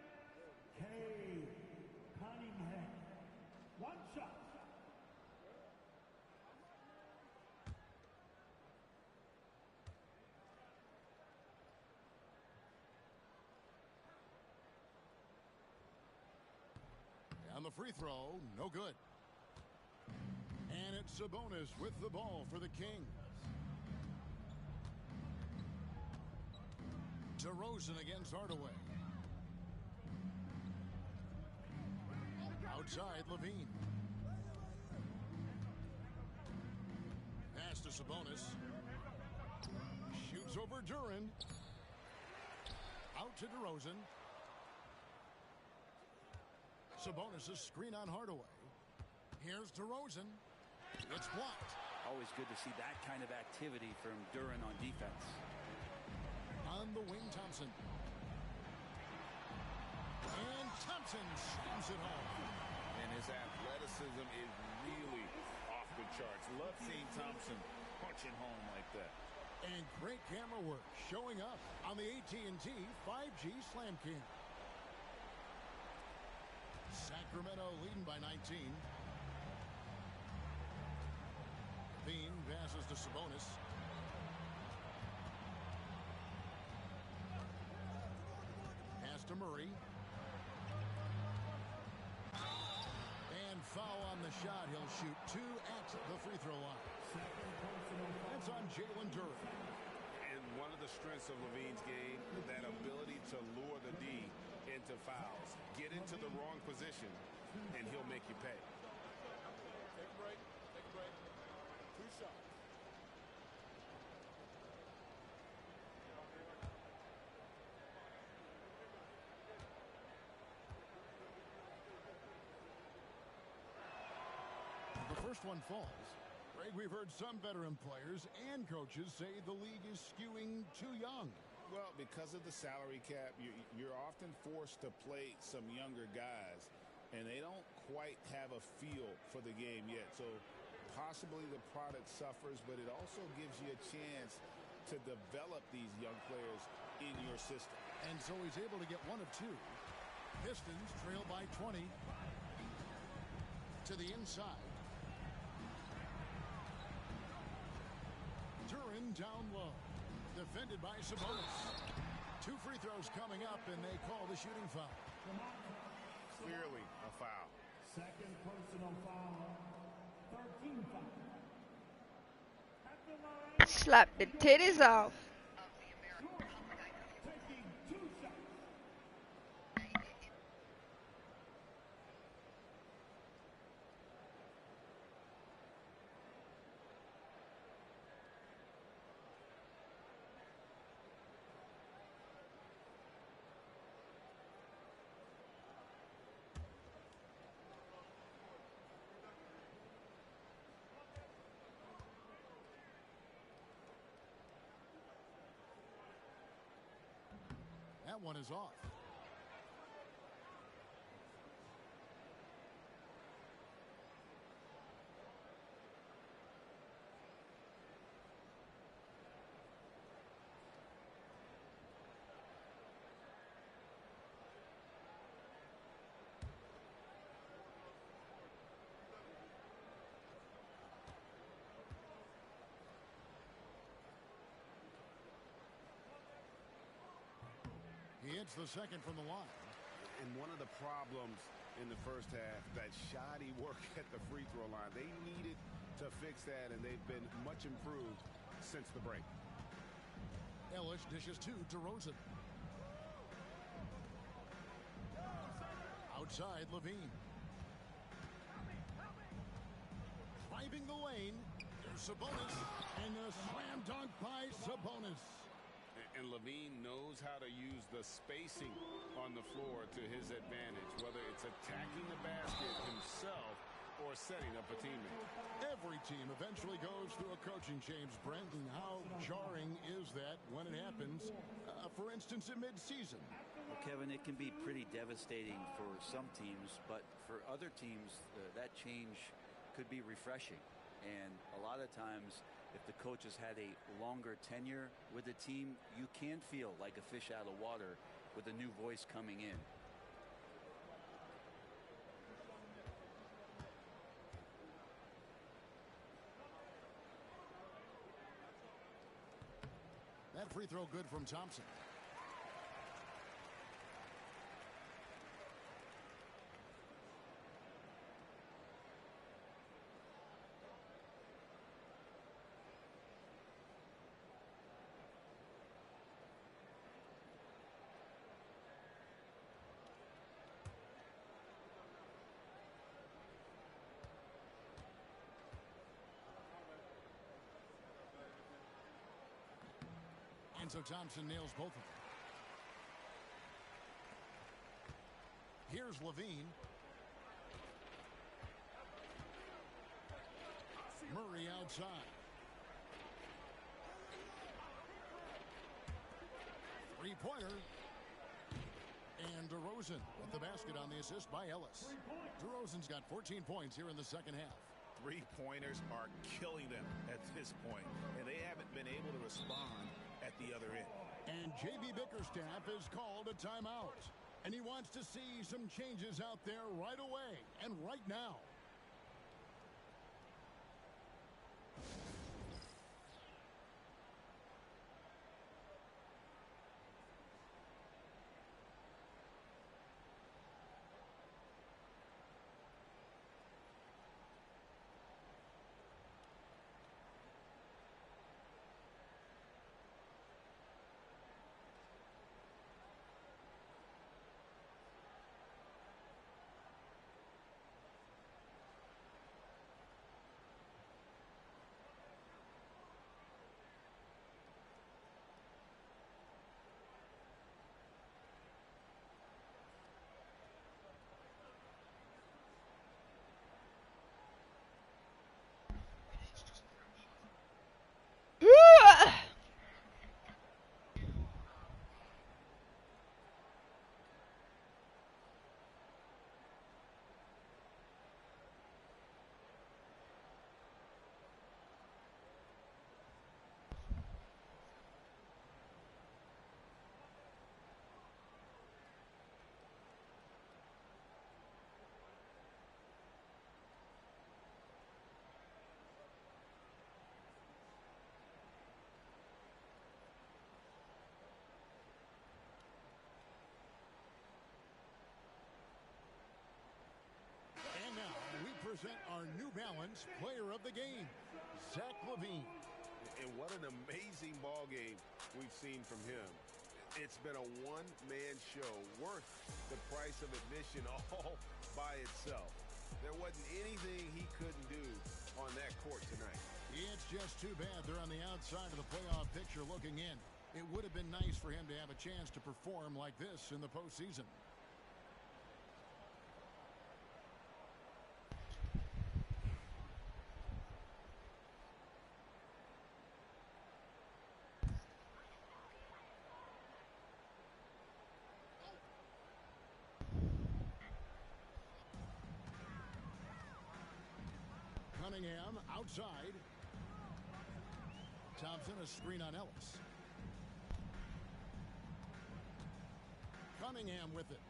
Cade Cunningham. One shot. On the free throw, no good. And it's Sabonis with the ball for the Kings. DeRozan against Hardaway. Outside, Levine. Pass to Sabonis. Shoots over Duran. Out to DeRozan. Sabonis' screen on Hardaway. Here's DeRozan. It's blocked. Always good to see that kind of activity from Duran on defense. On the wing, Thompson. And Thompson slams it home. And his athleticism is really off the charts. Love seeing Thompson punching home like that. And great camera work showing up on the AT&T 5G Slam King. Sacramento leading by 19. Bean passes to Sabonis. Pass to Murray. And foul on the shot. He'll shoot two at the free throw line. That's on Jalen Duran. And one of the strengths of Levine's game, that ability to lure the D into fouls. Get into the wrong position, and he'll make you pay. Take a break. Take a break. Two shots. The first one falls. Greg, we've heard some veteran players and coaches say the league is skewing too young. Well, because of the salary cap, you're often forced to play some younger guys, and they don't quite have a feel for the game yet. So possibly the product suffers, but it also gives you a chance to develop these young players in your system. And so he's able to get one of two. Pistons trail by 20. To the inside. Duran down low. Defended by Sabonis. Two free throws coming up, and they call the shooting foul. Clearly a foul. Second personal foul. 13 foul. At the line. Slap the titties off. Taking two shots. That one is off. He hits the second from the line. And one of the problems in the first half, that shoddy work at the free throw line. They needed to fix that, and they've been much improved since the break. Ellis dishes to DeRozan. Outside, Levine. Driving the lane. Sabonis, and a slam dunk by Sabonis. And Levine knows how to use the spacing on the floor to his advantage, whether it's attacking the basket himself or setting up a teammate. Every team eventually goes through a coaching change, Brent, and how jarring is that when it happens, for instance, in midseason? Well, Kevin, it can be pretty devastating for some teams, but for other teams, that change could be refreshing. And a lot of times, if the coach has had a longer tenure with the team, you can feel like a fish out of water with a new voice coming in. That free throw good from Thompson. And so Thompson nails both of them. Here's Levine. Murray outside. Three-pointer. And DeRozan with the basket on the assist by Ellis. DeRozan's got 14 points here in the second half. Three-pointers are killing them at this point, and they haven't been able to respond at the other end. And J.B. Bickerstaff has called a timeout. And he wants to see some changes out there right away and right now. And now we present our New Balance player of the game, Zach LaVine. And what an amazing ball game we've seen from him. It's been a one-man show worth the price of admission all by itself. There wasn't anything he couldn't do on that court tonight. It's just too bad they're on the outside of the playoff picture looking in. It would have been nice for him to have a chance to perform like this in the postseason. Cunningham outside. Thompson, a screen on Ellis. Cunningham with it.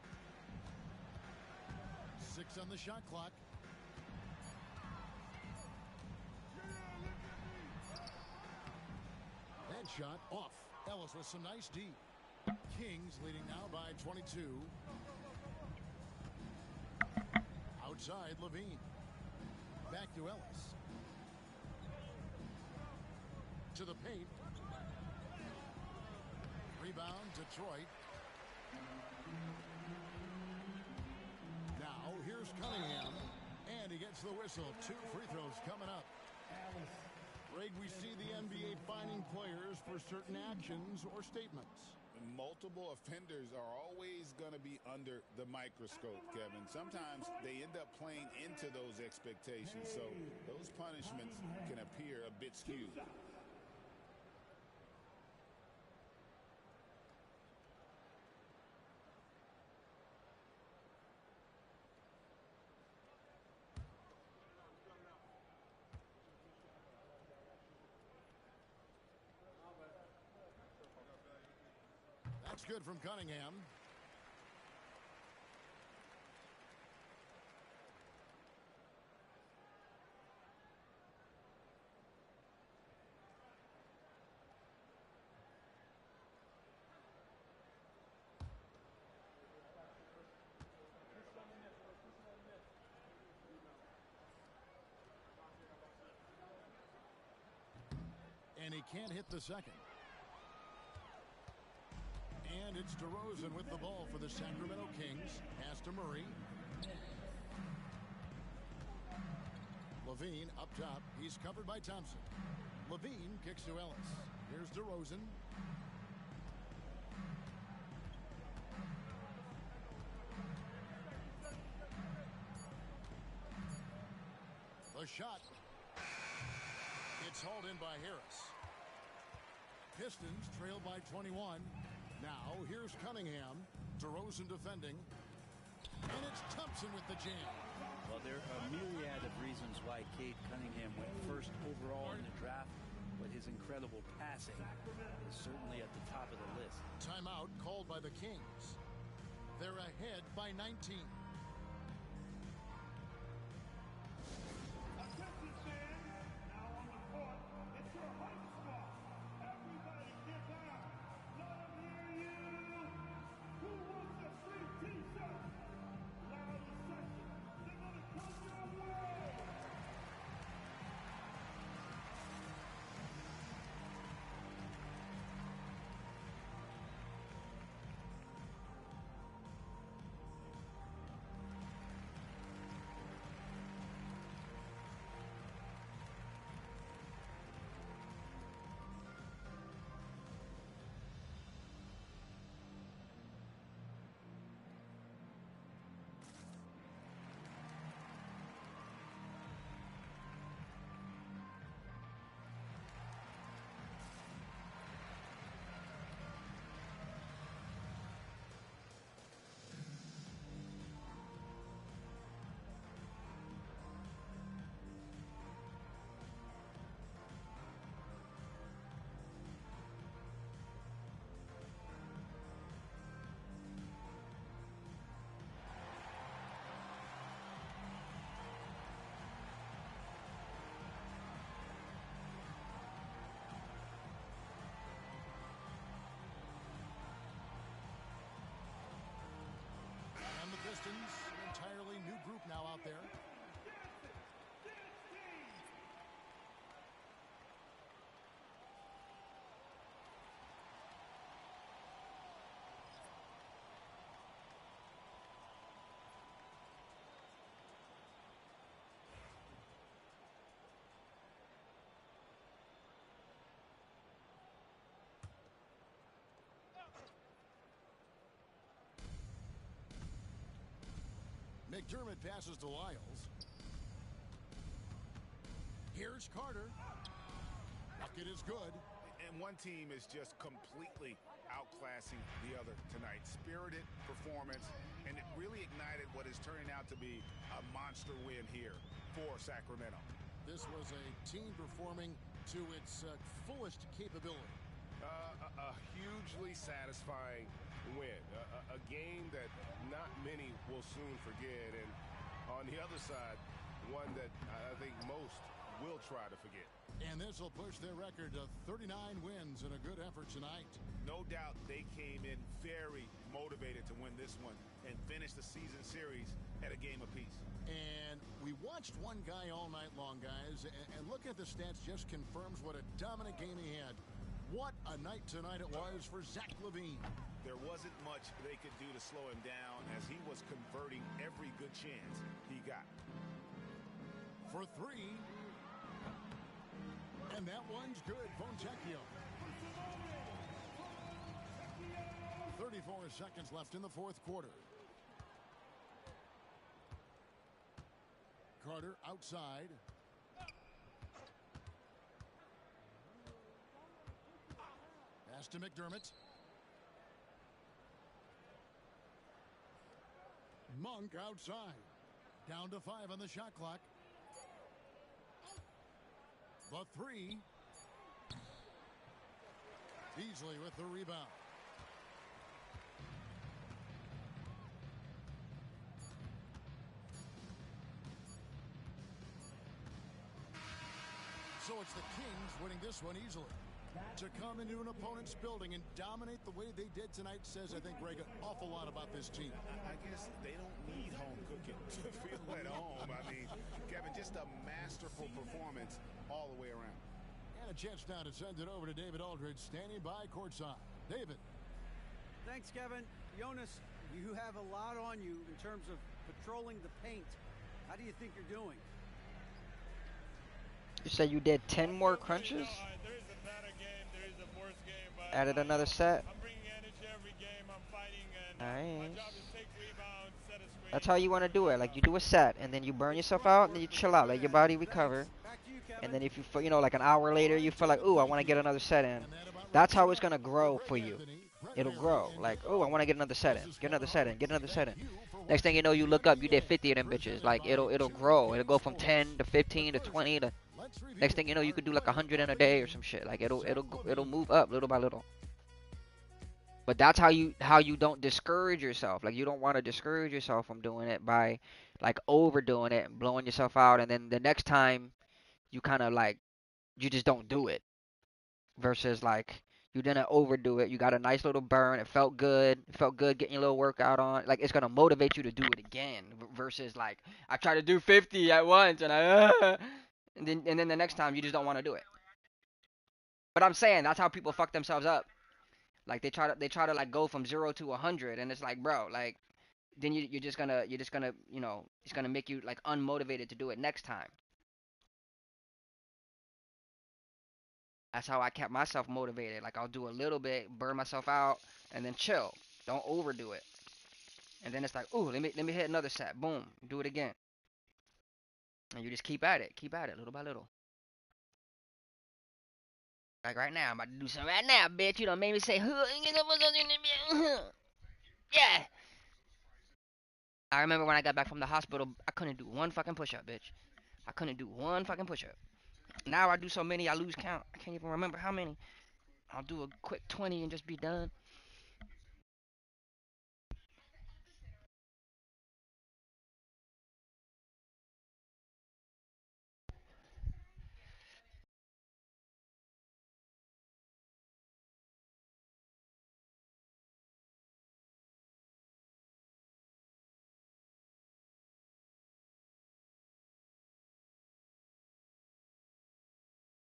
6 on the shot clock. That shot off. Ellis with some nice D. Kings leading now by 22. Outside, Levine. Back to Ellis. To the paint. Rebound, Detroit. Now, here's Cunningham. And he gets the whistle. 2 free throws coming up. Greg, we see the NBA fining players for certain actions or statements. Multiple offenders are always going to be under the microscope, Kevin. Sometimes they end up playing into those expectations, so those punishments can appear a bit skewed. That's good from Cunningham. And he can't hit the second. And it's DeRozan with the ball for the Sacramento Kings. Pass to Murray. Levine up top. He's covered by Thompson. Levine kicks to Ellis. Here's DeRozan. The shot. It's hauled in by Harris. Pistons trail by 21. Now, here's Cunningham. DeRozan defending. And it's Thompson with the jam. Well, there are a myriad of reasons why Cade Cunningham went first overall in the draft, but his incredible passing is certainly at the top of the list. Timeout called by the Kings. They're ahead by 19. Attention fans, now on the court, it's your home spot. Everybody get down. Let them hear you. Who wants a free t-shirt? Loudest section. They're going to come your way. And the Pistons, an entirely new group now out there. McDermott passes to Lyles. Here's Carter. Bucket is good. And one team is just completely outclassing the other tonight. Spirited performance, and it really ignited what is turning out to be a monster win here for Sacramento. This was a team performing to its fullest capability. A hugely satisfying win. A game that not many will soon forget. And on the other side, one that I think most will try to forget. And this will push their record to 39 wins in a good effort tonight. No doubt they came in very motivated to win this one and finish the season series at a game apiece. And we watched one guy all night long, guys, and looking at the stats just confirms what a dominant game he had. What a night tonight it was for Zach LaVine. There wasn't much they could do to slow him down as he was converting every good chance he got. For three. And that one's good. Fontecchio. 34 seconds left in the fourth quarter. Carter outside. Pass to McDermott. Monk outside. Down to 5 on the shot clock. The three. Beasley with the rebound. So it's the Kings winning this one easily. To come into an opponent's building and dominate the way they did tonight says, I think, Greg, an awful lot about this team. I guess they don't need home cooking to feel at home. I mean, Kevin, just a masterful performance all the way around. And a chance now to send it over to David Aldridge, standing by courtside. David. Thanks, Kevin. Jonas, you have a lot on you in terms of patrolling the paint. How do you think you're doing? You said you did 10 more crunches? There is a better game, there is a worse game, but added another set. I'm bringing energy every game, I'm fighting, and my Nice. job is take rebounds, set a screen. That's how you want to do it. Like, you do a set, and then you burn yourself out, and then you chill out, let your body recover. And then if you feel, you know, like an hour later, you feel like, ooh, I want to get another set in. That's how it's going to grow for you. It'll grow. Like, oh, I want to get another set in. Get another set in. Get another set in. Next thing you know, you look up, you did 50 of them bitches. Like, it'll grow. It'll go from 10 to 15 to 20 to... Next thing you know, you could do like 100 in a day or some shit. Like, it'll move up little by little. But that's how you don't discourage yourself. Like, you don't want to discourage yourself from doing it by, like, overdoing it and blowing yourself out. And then the next time, you kind of, like, you just don't do it. Versus, like, you didn't overdo it. You got a nice little burn. It felt good. It felt good getting your little workout on. Like, it's going to motivate you to do it again. Versus, like, I try to do 50 at once and and then the next time you just don't want to do it. But I'm saying that's how people fuck themselves up. Like, they try to like go from 0 to 100, and it's like, bro, like, then you're just gonna you know, it's gonna make you like unmotivated to do it next time. That's how I kept myself motivated. Like, I'll do a little bit, burn myself out, and then chill. Don't overdo it. And then it's like, ooh, let me hit another set. Boom, do it again. And you just keep at it, little by little. Like right now, I'm about to do something right now, bitch. You don't make me say, yeah. I remember when I got back from the hospital, I couldn't do one fucking push-up, bitch. I couldn't do one fucking push-up. Now I do so many, I lose count. I can't even remember how many. I'll do a quick 20 and just be done.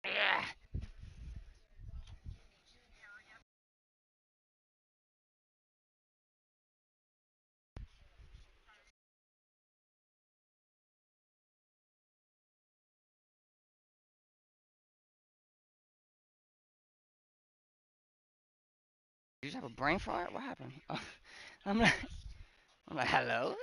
Yeah. You just have a brain fart? What happened? I'm like, hello?